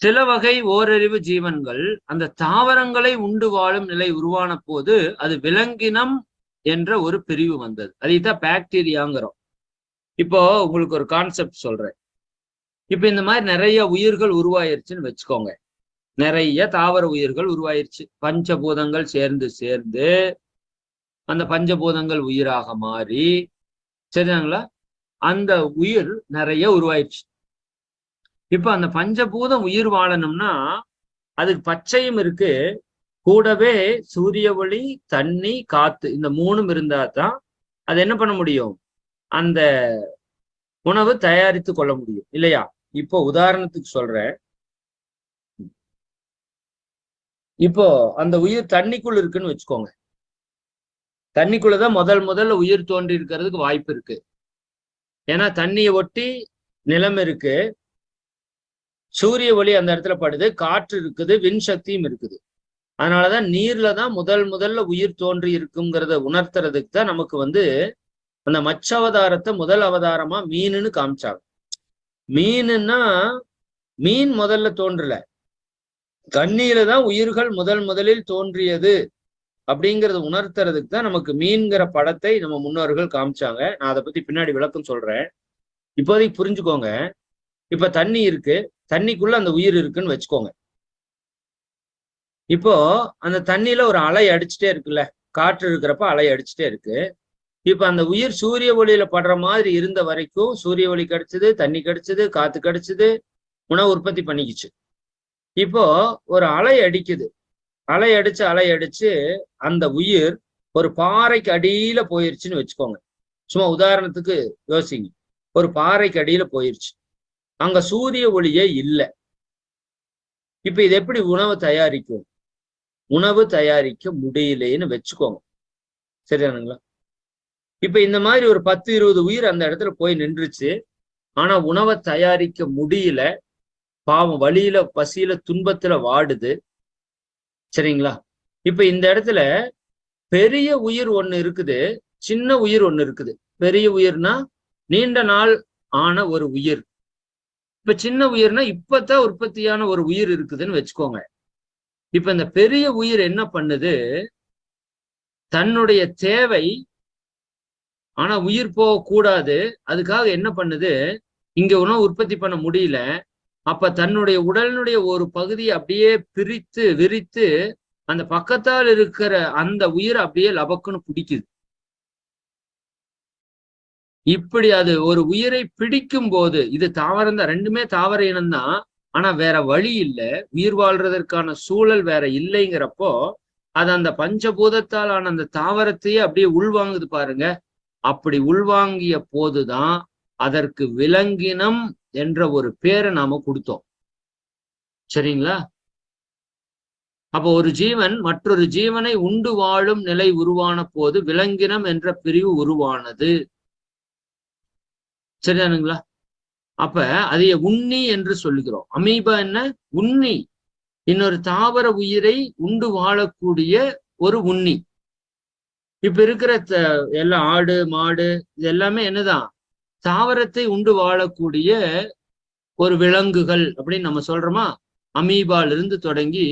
சில வகை ஓரறிவு ஜீவன்கள் அந்த தாவரங்களை உண்டு வாழும் நிலை உருவான போது அது விலங்கினம் என்ற ஒரு பிரிவு வந்தது. அதுதான் பாக்டீரியாங்கிறோம். இப்போ உங்களுக்கு ஒரு கான்செப்ட் சொல்றேன். இப்ப இந்த மாதிரி நிறைய உயிர்கள் உருவாயிருச்சுன்னு வச்சுக்கோங்க. நிறைய தாவர உயிர்கள் உருவாயிருச்சு. பஞ்சபூதங்கள் சேர்ந்து சேர்ந்து அந்த பஞ்சபூதங்கள் உயிராக மாறி, சரிங்களா, அந்த உயிர் நிறைய உருவாயிருச்சு. இப்ப அந்த பஞ்சபூதம் உயிர் வாழணும்னா அதுக்கு பச்சையும் இருக்கு, கூடவே சூரிய ஒளி, தண்ணி, காத்து, இந்த மூணும் இருந்தா தான் அது என்ன பண்ண முடியும், அந்த உணவு தயாரித்து கொள்ள முடியும் இல்லையா? இப்போ உதாரணத்துக்கு சொல்றேன். இப்போ அந்த உயிர் தண்ணிக்குள் இருக்குன்னு வச்சுக்கோங்க. தண்ணிக்குள்ளதான் முதல்ல உயிர் தோன்றி இருக்கிறதுக்கு வாய்ப்பு இருக்கு. ஏன்னா தண்ணியை ஒட்டி நிலம் இருக்கு, சூரிய ஒளி அந்த இடத்துல படுது, காற்று இருக்குது, விண் சக்தியும் இருக்குது. அதனாலதான் நீர்ல தான் முதல்ல உயிர் தோன்றி இருக்குங்கிறத உணர்த்துறதுக்கு தான் நமக்கு வந்து அந்த மச்சவதாரத்தை முதல் அவதாரமா மீனுன்னு காமிச்சாங்க. மீனுன்னா மீன் முதல்ல தோன்றல, தண்ணீர தான் உயிர்கள் முதலில் தோன்றியது அப்படிங்கறத உணர்த்துறதுக்கு தான் நமக்கு மீன்கிற படத்தை நம்ம முன்னோர்கள் காமிச்சாங்க. நான் அதை பத்தி பின்னாடி விளக்கம் சொல்றேன், இப்போதைக்கு புரிஞ்சுக்கோங்க. இப்ப தண்ணி இருக்கு, தண்ணிக்குள்ள அந்த உயிர் இருக்குன்னு வச்சுக்கோங்க. இப்போ அந்த தண்ணியில ஒரு அலை அடிச்சுட்டே இருக்குல்ல, காற்று இருக்கிறப்ப அலை அடிச்சுட்டே இருக்கு. இப்ப அந்த உயிர் சூரிய ஒளியில படுற மாதிரி இருந்த வரைக்கும் சூரிய ஒளி கிடைச்சது, தண்ணி கிடைச்சது, காத்து கிடைச்சது, உணவு உற்பத்தி பண்ணிக்கிச்சு. இப்போ ஒரு அலை அடிக்குது, அலை அடிச்சு அந்த உயிர் ஒரு பாறைக்கு அடியில போயிருச்சுன்னு வச்சுக்கோங்க. சும்மா உதாரணத்துக்கு யோசிங்க, ஒரு பாறைக்கு அடியில போயிருச்சு, அங்க சூரிய ஒளியே இல்லை. இப்ப இது எப்படி உணவு தயாரிக்கும்? உணவு தயாரிக்க முடியலேன்னு வச்சுக்கோங்க, சரியானுங்களா? இப்ப இந்த மாதிரி ஒரு 10-20 உயிர் அந்த இடத்துல போய் நின்றுச்சு, ஆனா உணவை தயாரிக்க முடியல. பாவம், வழியில, பசியில, துன்பத்துல வாடுது, சரிங்களா? இப்ப இந்த இடத்துல பெரிய உயிர் ஒண்ணு இருக்குது, சின்ன உயிர் ஒண்ணு இருக்குது. பெரிய உயிர்னா நீண்ட நாள் ஆன ஒரு உயிர். இப்ப சின்ன உயிர்னா இப்பதான் உற்பத்தியான ஒரு உயிர் இருக்குதுன்னு வச்சுக்கோங்க. இப்ப இந்த பெரிய உயிர் என்ன பண்ணுது, தன்னுடைய தேவை, ஆனா உயிர் போக கூடாது, அதுக்காக என்ன பண்ணுது, இங்க உணவு உற்பத்தி பண்ண முடியல, அப்ப தன்னுடைய உடலினுடைய ஒரு பகுதியை அப்படியே பிரித்து விரித்து அந்த பக்கத்தால் இருக்கிற அந்த உயிரை அப்படியே லபக்குன்னு பிடிக்குது. இப்படி அது ஒரு உயிரை பிடிக்கும் போது, இது தாவரம் தான், ரெண்டுமே தாவர இனம்தான், ஆனா வேற வழி இல்லை, உயிர் வாழ்றதற்கான சூழல் வேற இல்லைங்கிறப்போ அது அந்த பஞ்சபூதத்தால் ஆன அந்த தாவரத்தையே அப்படியே உள்வாங்குது பாருங்க. அப்படி உள்வாங்கிய போதுதான் அதற்கு விலங்கினம் என்ற ஒரு பேரை நாம கொடுத்தோம், சரிங்களா? அப்போ ஒரு ஜீவன் மற்றொரு ஜீவனை உண்டு வாழும் நிலை உருவான போது விலங்கினம் என்ற பிரிவு உருவானது, சரிதானுங்களா? அப்ப அதைய உண்ணி என்று சொல்லுகிறோம். அமீபா என்ன? உண்ணி, இன்னொரு தாவர உயிரை உண்டு வாழக்கூடிய ஒரு உண்ணி. இப்ப இருக்கிற எல்லாம் ஆடு, மாடு, இது எல்லாமே என்னதான், தாவரத்தை உண்டு வாழக்கூடிய ஒரு விலங்குகள் அப்படின்னு நம்ம சொல்றோமா. அமீபாலிருந்து தொடங்கி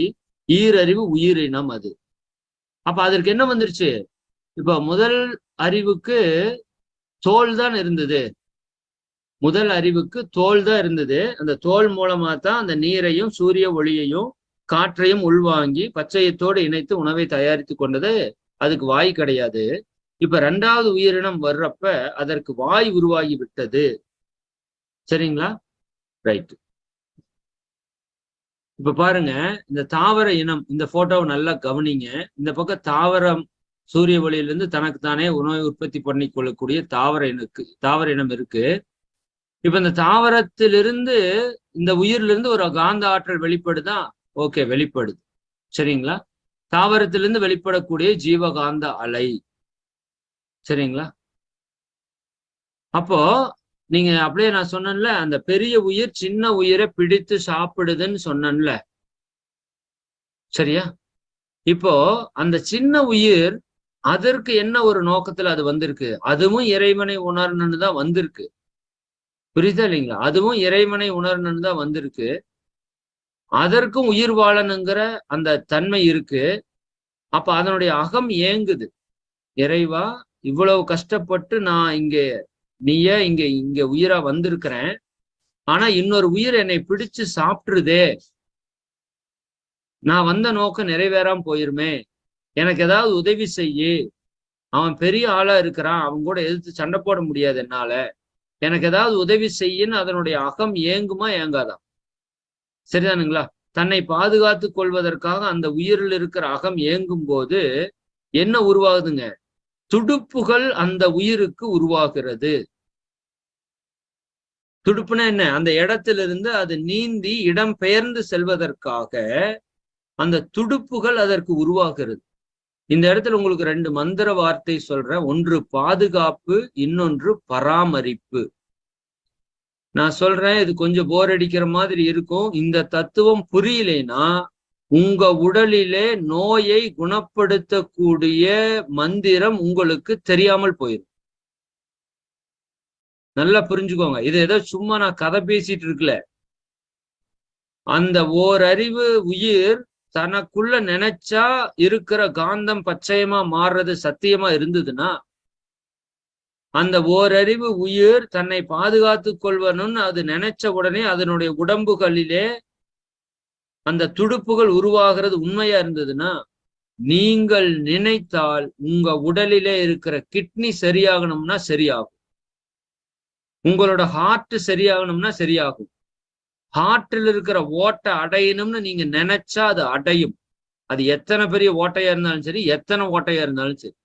ஈரறிவு உயிரினம் அது. அப்ப அதற்கு என்ன வந்துருச்சு, இப்ப முதல் அறிவுக்கு தோல் தான் இருந்தது, முதல் அறிவுக்கு தோல் தான் இருந்தது. அந்த தோல் மூலமா தான் அந்த நீரையும் சூரிய ஒளியையும் காற்றையும் உள்வாங்கி பச்சையத்தோடு இணைத்து உணவை தயாரித்து கொண்டது. அதுக்கு வாய் கிடையாது. இப்ப ரெண்டாவது உயிரினம் வர்றப்ப அதற்கு வாய் உருவாகி விட்டது, சரிங்களா? ரைட். இப்ப பாருங்க, இந்த தாவர இனம், இந்த போட்டோவை நல்லா கவனிங்க. இந்த பக்கம் தாவரம் சூரிய ஒளியிலிருந்து தனக்கு தானே உணவை உற்பத்தி பண்ணி கொள்ளக்கூடிய தாவர இனம் இருக்கு. இப்ப இந்த தாவரத்திலிருந்து, இந்த உயிரிலிருந்து ஒரு காந்த ஆற்றல் வெளிப்படுதா? ஓகே, வெளிப்படுது, சரிங்களா? தாவரத்திலிருந்து வெளிப்படக்கூடிய ஜீவகாந்த அலை, சரிங்களா? அப்போ நீங்க அப்படியே நான் சொன்னேன்ல, அந்த பெரிய உயிர் சின்ன உயிரை பிடித்து சாப்பிடுதுன்னு சொன்னேன்ல, சரியா? இப்போ அந்த சின்ன உயிர் அதற்கு என்ன ஒரு நோக்கத்துல அது வந்திருக்கு? அதுவும் இறைவனை உணரணும்னு தான் வந்திருக்கு. புரியுதா இல்லைங்களா? அதுவும் இறைவனை உணரணும்னு தான் வந்திருக்கு. அதற்கும் உயிர் வாழணுங்கிற அந்த தன்மை இருக்கு. அப்ப அதனுடைய அகம் ஏங்குது. இறைவா, இவ்வளவு கஷ்டப்பட்டு நான் நீயே இங்க இங்க உயிரா வந்திருக்கிறேன். ஆனா இன்னொரு உயிர் என்னை பிடிச்சு சாப்பிட்டுருதே. நான் வந்த நோக்கம் நிறைவேறாம போயிருமே. எனக்கு ஏதாவது உதவி செய்யு. அவன் பெரிய ஆளா இருக்கிறான். அவன் கூட எதிர்த்து சண்டை போட முடியாது என்னால. எனக்கு ஏதாவது உதவி செய்யுன்னு அதனுடைய அகம் ஏங்குமா ஏங்காதா? சரிதானுங்களா? தன்னை பாதுகாத்துக் கொள்வதற்காக அந்த உயிரில் இருக்கிற அகம் ஏங்கும் போது என்ன உருவாகுதுங்க? துடுப்புகள் அந்த உயிருக்கு உருவாகிறது. துடுப்புனா என்ன? அந்த இடத்திலிருந்து அது நீந்தி இடம் பெயர்ந்து செல்வதற்காக அந்த துடுப்புகள் அதற்கு உருவாகிறது. இந்த இடத்துல உங்களுக்கு 2 மந்திர வார்த்தை சொல்றேன். ஒன்று பாதுகாப்பு, இன்னொன்று பராமரிப்பு. நான் சொல்றேன், இது கொஞ்சம் போர் அடிக்கிற மாதிரி இருக்கும். இந்த தத்துவம் புரியலைன்னா உங்க உடலிலே நோயை குணப்படுத்தக்கூடிய மந்திரம் உங்களுக்கு தெரியாமல் போயிடும். நல்லா புரிஞ்சுக்கோங்க. இது ஏதோ சும்மா நான் கதை பேசிட்டு இருக்கல. அந்த ஓரறிவு உயிர் தனக்குள்ள நினைச்சா இருக்கிற காந்தம் பச்சையமா மாறுறது சத்தியமா இருந்ததுன்னா, அந்த ஓரறிவு உயிர் தன்னை பாதுகாத்துக் கொள்வனும்னு அது நினைச்ச உடனே அதனுடைய உடம்புகளிலே அந்த துடுப்புகள் உருவாகிறது உண்மையா இருந்ததுன்னா, நீங்கள் நினைத்தால் உங்க உடலிலே இருக்கிற கிட்னி சரியாகணும்னா சரியாகும். உங்களோட ஹார்ட் சரியாகணும்னா சரியாகும். ஹார்ட்டில் இருக்கிற ஓட்டை அடையணும்னு நீங்க நினைச்சா அது அடையும். அது எத்தனை பெரிய ஓட்டையா இருந்தாலும் சரி, எத்தனை ஓட்டையா இருந்தாலும் சரி.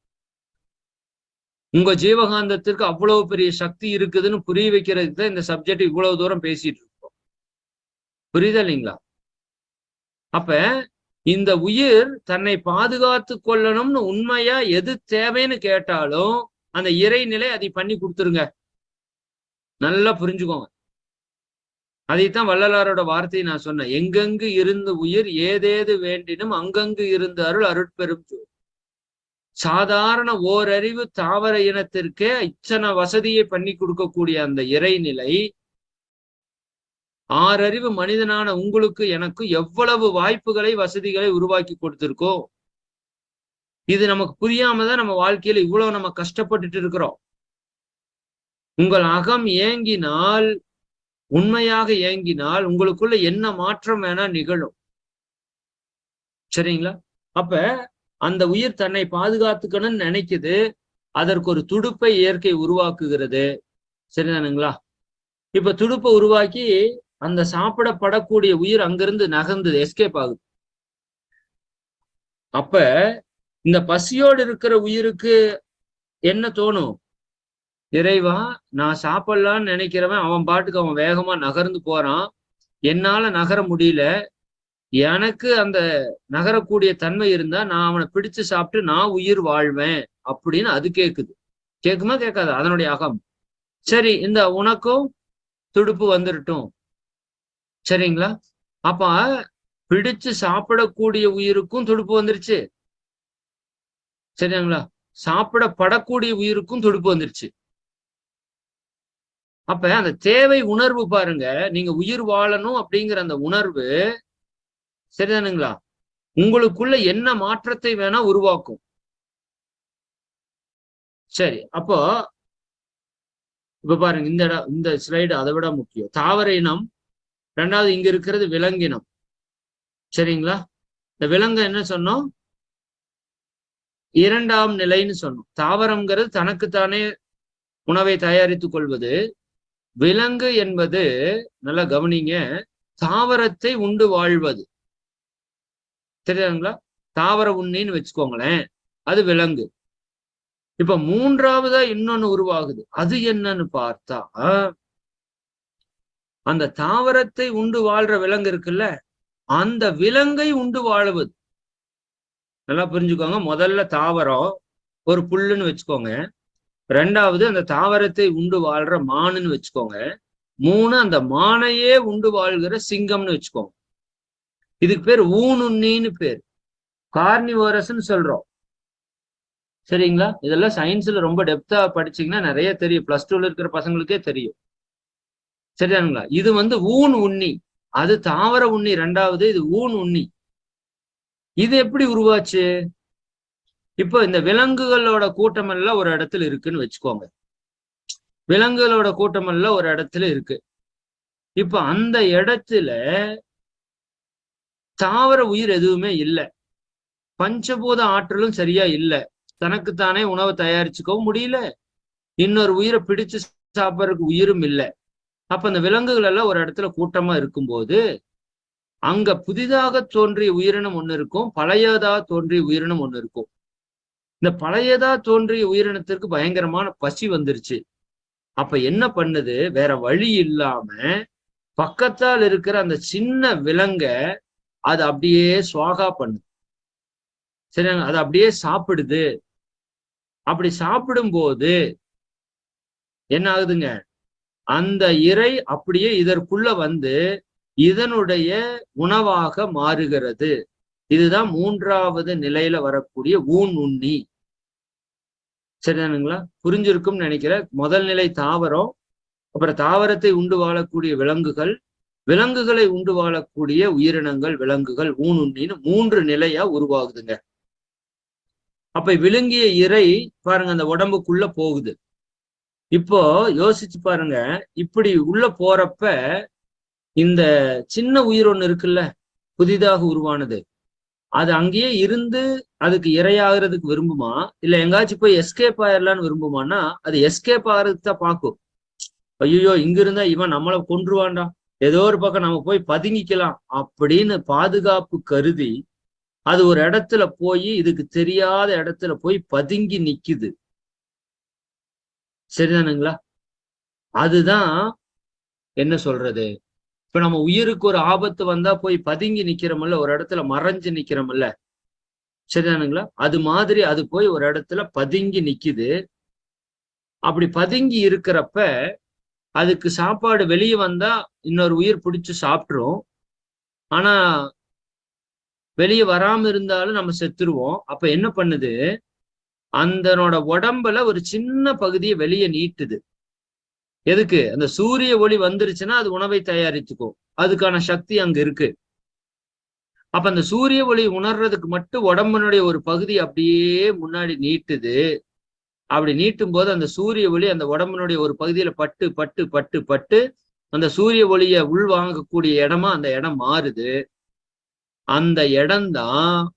உங்க ஜீவகாந்தத்திற்கு அவ்வளவு பெரிய சக்தி இருக்குதுன்னு புரிய வைக்கிறதுக்கு தான் இந்த சப்ஜெக்ட் இவ்வளவு தூரம் பேசிட்டு இருக்கோம். புரியுதா இல்லைங்களா? அப்ப இந்த உயிர் தன்னை பாதுகாத்து கொள்ளணும்னு உண்மையா எது தேவைன்னு கேட்டாலும் அந்த இறைநிலை அதை பண்ணி கொடுத்துருங்க. நல்லா புரிஞ்சுக்கோங்க. அதைத்தான் வள்ளலாரோட வார்த்தையை நான் சொன்னேன். எங்கெங்கு இருந்து உயிர் ஏதேது வேண்டினும் அங்கங்கு இருந்து அருள் அருட்பெரும் ஜோதி. சாதாரண ஓரறிவு தாவர இனத்திற்கே இத்தனை வசதியை பண்ணி கொடுக்கக்கூடிய அந்த இறைநிலை 6 அறிவு மனிதனான உங்களுக்கு எனக்கு எவ்வளவு வாய்ப்புகளை வசதிகளை உருவாக்கி கொடுத்திருக்கோம். இது நமக்கு புரியாம தான் நம்ம வாழ்க்கையில இவ்வளவு நம்ம கஷ்டப்பட்டுட்டு இருக்கிறோம். உங்கள் அகம் ஏங்கினால், உண்மையாக ஏங்கினால் உங்களுக்குள்ள என்ன மாற்றம் வேணா நிகழும். சரிங்களா? அப்ப அந்த உயிர் தன்னை பாதுகாத்துக்கணும்னு நினைக்குது. அதற்கு ஒரு துடுப்பை இயற்கை உருவாக்குகிறது. சரிதானுங்களா? இப்ப துடுப்பை உருவாக்கி அந்த சாப்பிடப்படக்கூடிய உயிர் அங்கிருந்து நகர்ந்து எஸ்கேப் ஆகுது. அப்ப இந்த பசியோடு இருக்கிற உயிருக்கு என்ன தோணும்? இறைவா, நான் சாப்பிடலான்னு நினைக்கிறவன் அவன் பாட்டுக்கு அவன் வேகமா நகர்ந்து போறான். என்னால நகர முடியல. எனக்கு அந்த நகரக்கூடிய தன்மை இருந்தா நான் அவனை பிடிச்சு சாப்பிட்டு நான் உயிர் வாழ்வேன் அப்படின்னு அது கேக்குது. கேக்குமா கேட்காது? அதனுடைய அகம். சரி, இந்த உனக்கும் துடுப்பு வந்துடட்டும். சரிங்களா? அப்ப பிடிச்சு சாப்பிடக்கூடிய உயிருக்கும் துடுப்பு வந்துருச்சு. சரிங்களா? சாப்பிடப்படக்கூடிய உயிருக்கும் துடுப்பு வந்துருச்சு. அப்ப அந்த தேவை உணர்வு பாருங்க. நீங்க உயிர் வாழணும் அப்படிங்கிற அந்த உணர்வு, சரிதானுங்களா, உங்களுக்குள்ள என்ன மாற்றத்தை வேணா உருவாக்கும். சரி, அப்போ இப்ப பாருங்க, இந்த ஸ்லைடு அதை விட முக்கியம். தாவர இனம், 2வது இங்க இருக்கிறது விலங்கினம். சரிங்களா? இந்த விலங்கு என்ன சொன்னோம்? 2ஆம் நிலைன்னு சொன்னோம். தாவரம்ங்கிறது தனக்குத்தானே உணவை தயாரித்துக் கொள்வது. விலங்கு என்பது, நல்லா கவனிங்க, தாவரத்தை உண்டு வாழ்வது. தெரியுதுங்களா? தாவர உண்ணின்னு வச்சுக்கோங்களேன், அது விலங்கு. இப்ப 3ஆவதா இன்னொன்னு உருவாகுது. அது என்னன்னு பார்த்தா, அந்த தாவரத்தை உண்டு வாழ்ற விலங்கு இருக்குல்ல, அந்த விலங்கை உண்டு வாழுவது. நல்லா புரிஞ்சுக்கோங்க. முதல்ல தாவரம் ஒரு புல்லுன்னு வச்சுக்கோங்க. ரெண்டாவது அந்த தாவரத்தை உண்டு வாழ்ற மானுன்னு வச்சுக்கோங்க. 3 அந்த மானையே உண்டு வாழ்கிற சிங்கம்னு வச்சுக்கோங்க. இதுக்கு பேர் ஊனுண்ணின்னு பேர். கார்னிவோரஸ்ன்னு சொல்றோம். சரிங்களா? இதெல்லாம் சயின்ஸ்ல ரொம்ப டெப்தா படிச்சீங்கன்னா நிறைய தெரியும். +2ல இருக்கிற பசங்களுக்கே தெரியும். சரியானுங்களா? இது ஊன் உண்ணி. அது தாவர உண்ணி ரெண்டாவது, இது ஊன் உண்ணி. இது எப்படி உருவாச்சு? இப்போ இந்த விலங்குகளோட கூட்டம் எல்லாம் ஒரு இடத்துல இருக்குன்னு வச்சுக்கோங்க. விலங்குகளோட கூட்டம் எல்லாம் ஒரு இடத்துல இருக்கு. இப்ப அந்த இடத்துல தாவர உயிர் எதுவுமே இல்லை. பஞ்சபூத ஆற்றலும் சரியா இல்லை. தனக்குத்தானே உணவை தயாரிச்சுக்கவும் முடியல. இன்னொரு உயிரை பிடிச்சு சாப்பிட்றதுக்கு உயிரும் இல்லை. அப்ப அந்த விலங்குகள் எல்லாம் ஒரு இடத்துல கூட்டமா இருக்கும்போது அங்க புதிதாக தோன்றிய உயிரினம் ஒண்ணு இருக்கும், பழையதா தோன்றிய உயிரினம் ஒண்ணு இருக்கும். இந்த பழையதா தோன்றிய உயிரினத்திற்கு பயங்கரமான பசி வந்துருச்சு. அப்ப என்ன பண்ணுது? வேற வழி இல்லாம பக்கத்தால் இருக்கிற அந்த சின்ன விலங்க அது அப்படியே சுவாகா பண்ணுது. சரிங்க? அது அப்படியே சாப்பிடுது. அப்படி சாப்பிடும் போது என்ன ஆகுதுங்க? அந்த இறை அப்படியே இதற்குள்ள இதனுடைய உணவாக மாறுகிறது. இதுதான் 3வது நிலையில வரக்கூடிய ஊன் உண்ணி. சரிதானுங்களா? புரிஞ்சிருக்கும் நினைக்கிறேன். முதல் நிலை தாவரம், அப்புறம் தாவரத்தை உண்டு வாழக்கூடிய விலங்குகள், விலங்குகளை உண்டு வாழக்கூடிய உயிரினங்கள், விலங்குகள், ஊன் உண்ணின்னு 3 நிலையா உருவாகுதுங்க. அப்ப விழுங்கிய இறை பாருங்க அந்த உடம்புக்குள்ள போகுது. இப்போ யோசிச்சு பாருங்க, இப்படி உள்ள போறப்ப இந்த சின்ன உயிர் ஒண்ணு இருக்குல்ல, புதிதாக உருவானது, அது அங்கேயே இருந்து அதுக்கு இரையாகிறதுக்கு விரும்புமா, இல்ல எங்காச்சும் போய் எஸ்கேப் ஆயிரலான்னு விரும்புமானா, அது எஸ்கேப் ஆகிறதுக்கு தான் பார்க்கும். ஐயோ இங்க இருந்தா இவன் நம்மளை கொன்றுவான்டா, ஏதோ ஒரு பக்கம் நம்ம போய் பதுங்கிக்கலாம் அப்படின்னு பாதுகாப்பு கருதி அது ஒரு இடத்துல போய், இதுக்கு தெரியாத இடத்துல போய் பதுங்கி நிக்குது. சரிதானுங்களா? அதுதான் என்ன சொல்றது, இப்ப நம்ம உயிருக்கு ஒரு ஆபத்து வந்தா போய் பதுங்கி நிக்கிறோம்ல, ஒரு இடத்துல மறைஞ்சு நிக்கிறோம்ல, சரிதானுங்களா? அது மாதிரி அது போய் ஒரு இடத்துல பதுங்கி நிக்குது. அப்படி பதுங்கி இருக்கிறப்ப அதுக்கு சாப்பாடு வெளியே வந்தா இன்னொரு உயிர் பிடிச்சு சாப்பிட்டுரும். ஆனா வெளியே வராம இருந்தாலும் நம்ம செத்துருவோம். அப்ப என்ன பண்ணுது? அந்தனோட உடம்புல ஒரு சின்ன பகுதியை வெளியே நீட்டுது. எதுக்கு? அந்த சூரிய ஒளி வந்துருச்சுன்னா அது உணவை தயாரிச்சுக்கும். அதுக்கான சக்தி அங்க இருக்கு. அப்ப அந்த சூரிய ஒளி உணர்றதுக்கு மட்டும் உடம்பினுடைய ஒரு பகுதி அப்படியே முன்னாடி நீட்டுது. அப்படி நீட்டும் போது அந்த சூரிய ஒளி அந்த உடம்பினுடைய ஒரு பகுதியில பட்டு பட்டு பட்டு பட்டு அந்த சூரிய ஒளியை உள்வாங்கக்கூடிய இடமா அந்த இடம் மாறுது. அந்த இடம்தான்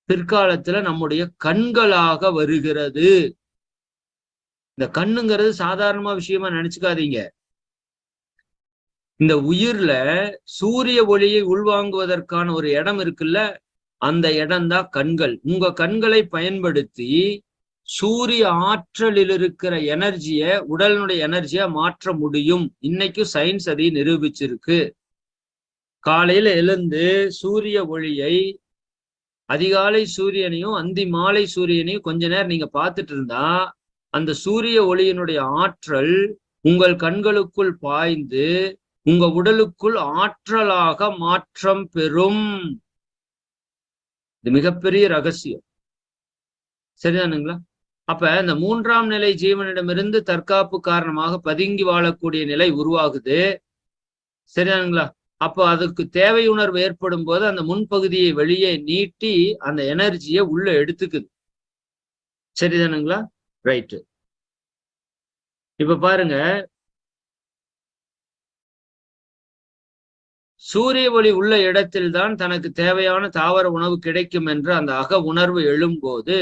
பிற்காலத்துல நம்முடைய கண்களாக வருகிறது. இந்த கண்ணுங்கிறது சாதாரணமா விஷயமா நினைச்சுக்காதீங்க. இந்த உயிர்ல சூரிய ஒளியை உள்வாங்குவதற்கான ஒரு இடம் இருக்குல்ல, அந்த இடம்தான் கண்கள். உங்க கண்களை பயன்படுத்தி சூரிய ஆற்றலில் இருக்கிற எனர்ஜிய உடலினுடைய எனர்ஜியா மாற்ற முடியும். இன்னைக்கும் சயின்ஸ் அதை நிரூபிச்சிருக்கு. காலையில எழுந்து சூரிய ஒளியை, அதிகாலை சூரியனையும் அந்தி மாலை சூரியனையும் கொஞ்ச நேரம் நீங்க பார்த்துட்டு இருந்தா அந்த சூரிய ஒளியினுடைய ஆற்றல் உங்கள் கண்களுக்குள் பாய்ந்து உங்க உடலுக்குள் ஆற்றலாக மாற்றம் பெறும். இது மிகப்பெரிய ரகசியம். சரிதானுங்களா? அப்ப இந்த 3ஆம் நிலை ஜீவனிடமிருந்து தற்காப்பு காரணமாக பதுங்கி வாழக்கூடிய நிலை உருவாகுது. சரிதானுங்களா? அப்போ அதுக்கு தேவை உணர்வு ஏற்படும் போது அந்த முன்பகுதியை வெளியே நீட்டி அந்த எனர்ஜியை உள்ள எடுத்துக்குது. சரிதானுங்களா? ரைட்டு. இப்ப பாருங்க, சூரிய ஒளி உள்ள இடத்தில்தான் தனக்கு தேவையான தாவர உணவு கிடைக்கும் என்று அந்த அக உணர்வு எழும்போது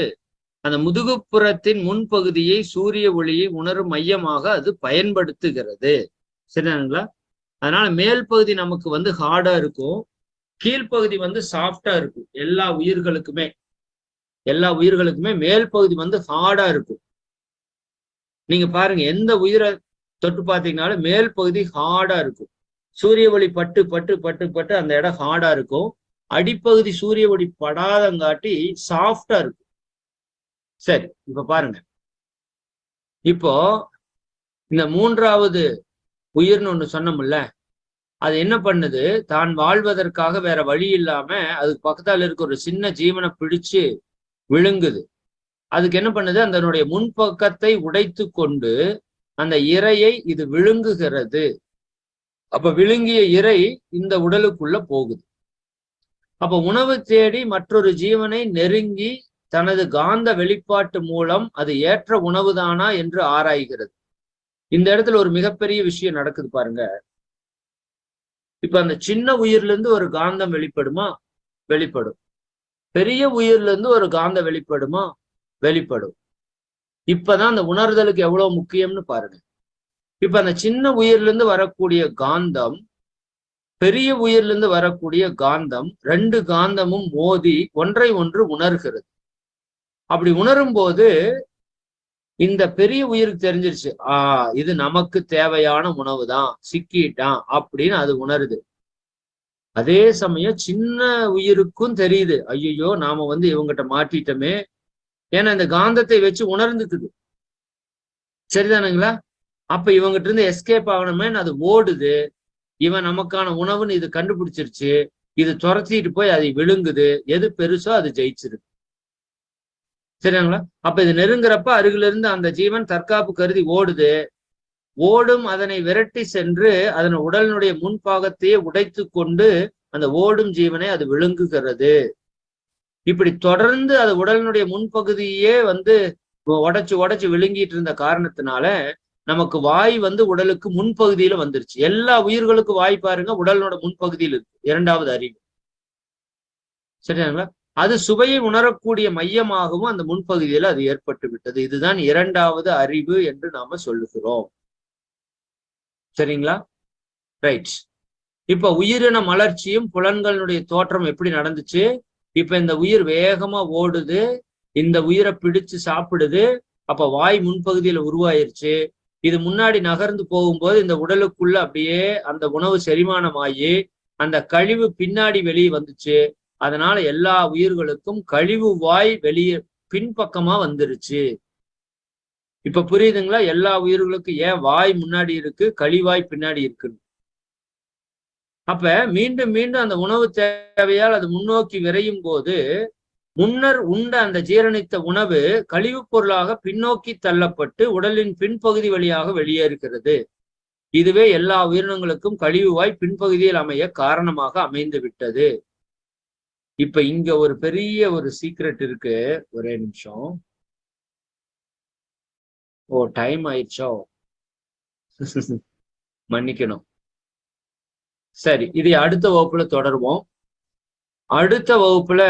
அந்த முதுகுப்புறத்தின் முன்பகுதியை சூரிய ஒளியை உணரும் மையமாக அது பயன்படுத்துகிறது. சரிதானுங்களா? அதனால மேல் பகுதி நமக்கு ஹார்டா இருக்கும், கீழ்ப்பகுதி சாஃப்டா இருக்கும். எல்லா உயிர்களுக்குமே மேல் பகுதி ஹார்டா இருக்கும். நீங்க பாருங்க, எந்த உயிரை தொட்டு பார்த்தீங்கன்னாலும் மேல் பகுதி ஹார்டா இருக்கும். சூரிய ஒளி பட்டு பட்டு பட்டு பட்டு அந்த இடம் ஹார்டா இருக்கும். அடிப்பகுதி சூரிய ஒளி படாதங்காட்டி சாஃப்டா இருக்கும். சரி, இப்ப பாருங்க, இப்போ இந்த மூன்றாவது உயிர்னு ஒண்ணு சொன்னோம்ல, அது என்ன பண்ணுது, தான் வாழ்வதற்காக வேற வழி இல்லாம அதுக்கு பக்கத்தால இருக்க ஒரு சின்ன ஜீவனை பிடிச்சு விழுங்குது. அதுக்கு என்ன பண்ணுது, அதனுடைய முன்பக்கத்தை உடைத்து கொண்டு அந்த இரையை இது விழுங்குகிறது. அப்ப விழுங்கிய இரை இந்த உடலுக்குள்ள போகுது. அப்ப உணவு தேடி மற்றொரு ஜீவனை நெருங்கி தனது காந்த வெளிப்பாட்டு மூலம் அது ஏற்ற உணவுதானா என்று ஆராய்கிறது. இந்த இடத்துல ஒரு மிகப்பெரிய விஷயம் நடக்குது பாருங்க. இப்ப அந்த சின்ன உயிர்ல இருந்து ஒரு காந்தம் வெளிப்படுமா? வெளிப்படும். பெரிய உயிர்ல இருந்து ஒரு காந்தம் வெளிப்படுமா? வெளிப்படும். இப்பதான் அந்த உணர்தலுக்கு எவ்வளவு முக்கியம்னு பாருங்க. இப்ப அந்த சின்ன உயிர்ல இருந்து வரக்கூடிய காந்தம், பெரிய உயிர்ல இருந்து வரக்கூடிய காந்தம், ரெண்டு காந்தமும் மோதி ஒன்றை ஒன்று உணர்கிறது. அப்படி உணரும் போது இந்த பெரிய உயிருக்கு தெரிஞ்சிருச்சு, இது நமக்கு தேவையான உணவு தான், சிக்கிட்டான் அப்படின்னு அது உணருது. அதே சமயம் சின்ன உயிருக்கும் தெரியுது, ஐயோ நாம இவங்கிட்ட மாட்டிட்டோமே. ஏன்னா இந்த காந்தத்தை வச்சு உணர்ந்துக்குது. சரிதானுங்களா? அப்ப இவங்கிட்ட இருந்து எஸ்கேப் ஆகணுமேன்னு அது ஓடுது. இவன் நமக்கான உணவுன்னு இது கண்டுபிடிச்சிருச்சு. இது துரத்திட்டு போய் அதை விழுங்குது. எது பெருசோ அது ஜெயிச்சிருக்கு. சரிங்களா? அப்ப இது நெருங்குறப்ப அருகில இருந்து அந்த ஜீவன் தற்காப்பு கருதி ஓடுது. ஓடும் அதனை விரட்டி சென்று அதன் உடலினுடைய முன்பாகத்தையே உடைத்து கொண்டு அந்த ஓடும் ஜீவனை அது விழுங்குகிறது. இப்படி தொடர்ந்து அது உடலினுடைய முன்பகுதியே உடைச்சு உடைச்சு விழுங்கிட்டு இருந்த காரணத்தினால நமக்கு வாய் உடலுக்கு முன்பகுதியில வந்துருச்சு. எல்லா உயிர்களுக்கும் வாய் பாருங்க உடலோட முன்பகுதியில் இருக்கு. இரண்டாவது அறிவு. சரிங்களா? அது சுவையை உணரக்கூடிய மையமாகவும் அந்த முன்பகுதியில அது ஏற்பட்டு விட்டது. இதுதான் இரண்டாவது அறிவு என்று நாம சொல்லுகிறோம். சரிங்களா? ரைட். இப்ப உயிரின மலர்ச்சியும் புலன்களுடைய தோற்றம் எப்படி நடந்துச்சு? இப்ப இந்த உயிர் வேகமா ஓடுது, இந்த உயிரை பிடிச்சு சாப்பிடுது. அப்ப வாய் முன்பகுதியில உருவாயிருச்சு. இது முன்னாடி நகர்ந்து போகும்போது இந்த உடலுக்குள்ள அப்படியே அந்த உணவு செரிமானமாகி அந்த கழிவு பின்னாடி வெளியே வந்துச்சு. அதனால எல்லா உயிர்களுக்கும் கழிவு வாய் வெளியே பின்பக்கமா வந்துருச்சு. இப்ப புரியுதுங்களா? எல்லா உயிர்களுக்கும் ஏன் வாய் முன்னாடி இருக்கு, கழிவாய் பின்னாடி இருக்குன்னு. அப்ப மீண்டும் மீண்டும் அந்த உணவு தேவையால் அது முன்னோக்கி விரையும் போது முன்னர் உண்ட அந்த ஜீரணித்த உணவு கழிவுப் பொருளாக பின்னோக்கி தள்ளப்பட்டு உடலின் பின்பகுதி வழியாக வெளியேறுகிறது. இதுவே எல்லா உயிரினங்களுக்கும் கழிவுவாய் பின்பகுதியில் அமைய காரணமாக அமைந்து விட்டது. இப்ப இங்க ஒரு பெரிய ஒரு சீக்ரெட் இருக்கு. ஒரே நிமிஷம். டைம் ஆயிடுச்சோ? மன்னிக்கணும். சரி, இதை அடுத்த வகுப்புல தொடருவோம். அடுத்த வகுப்புல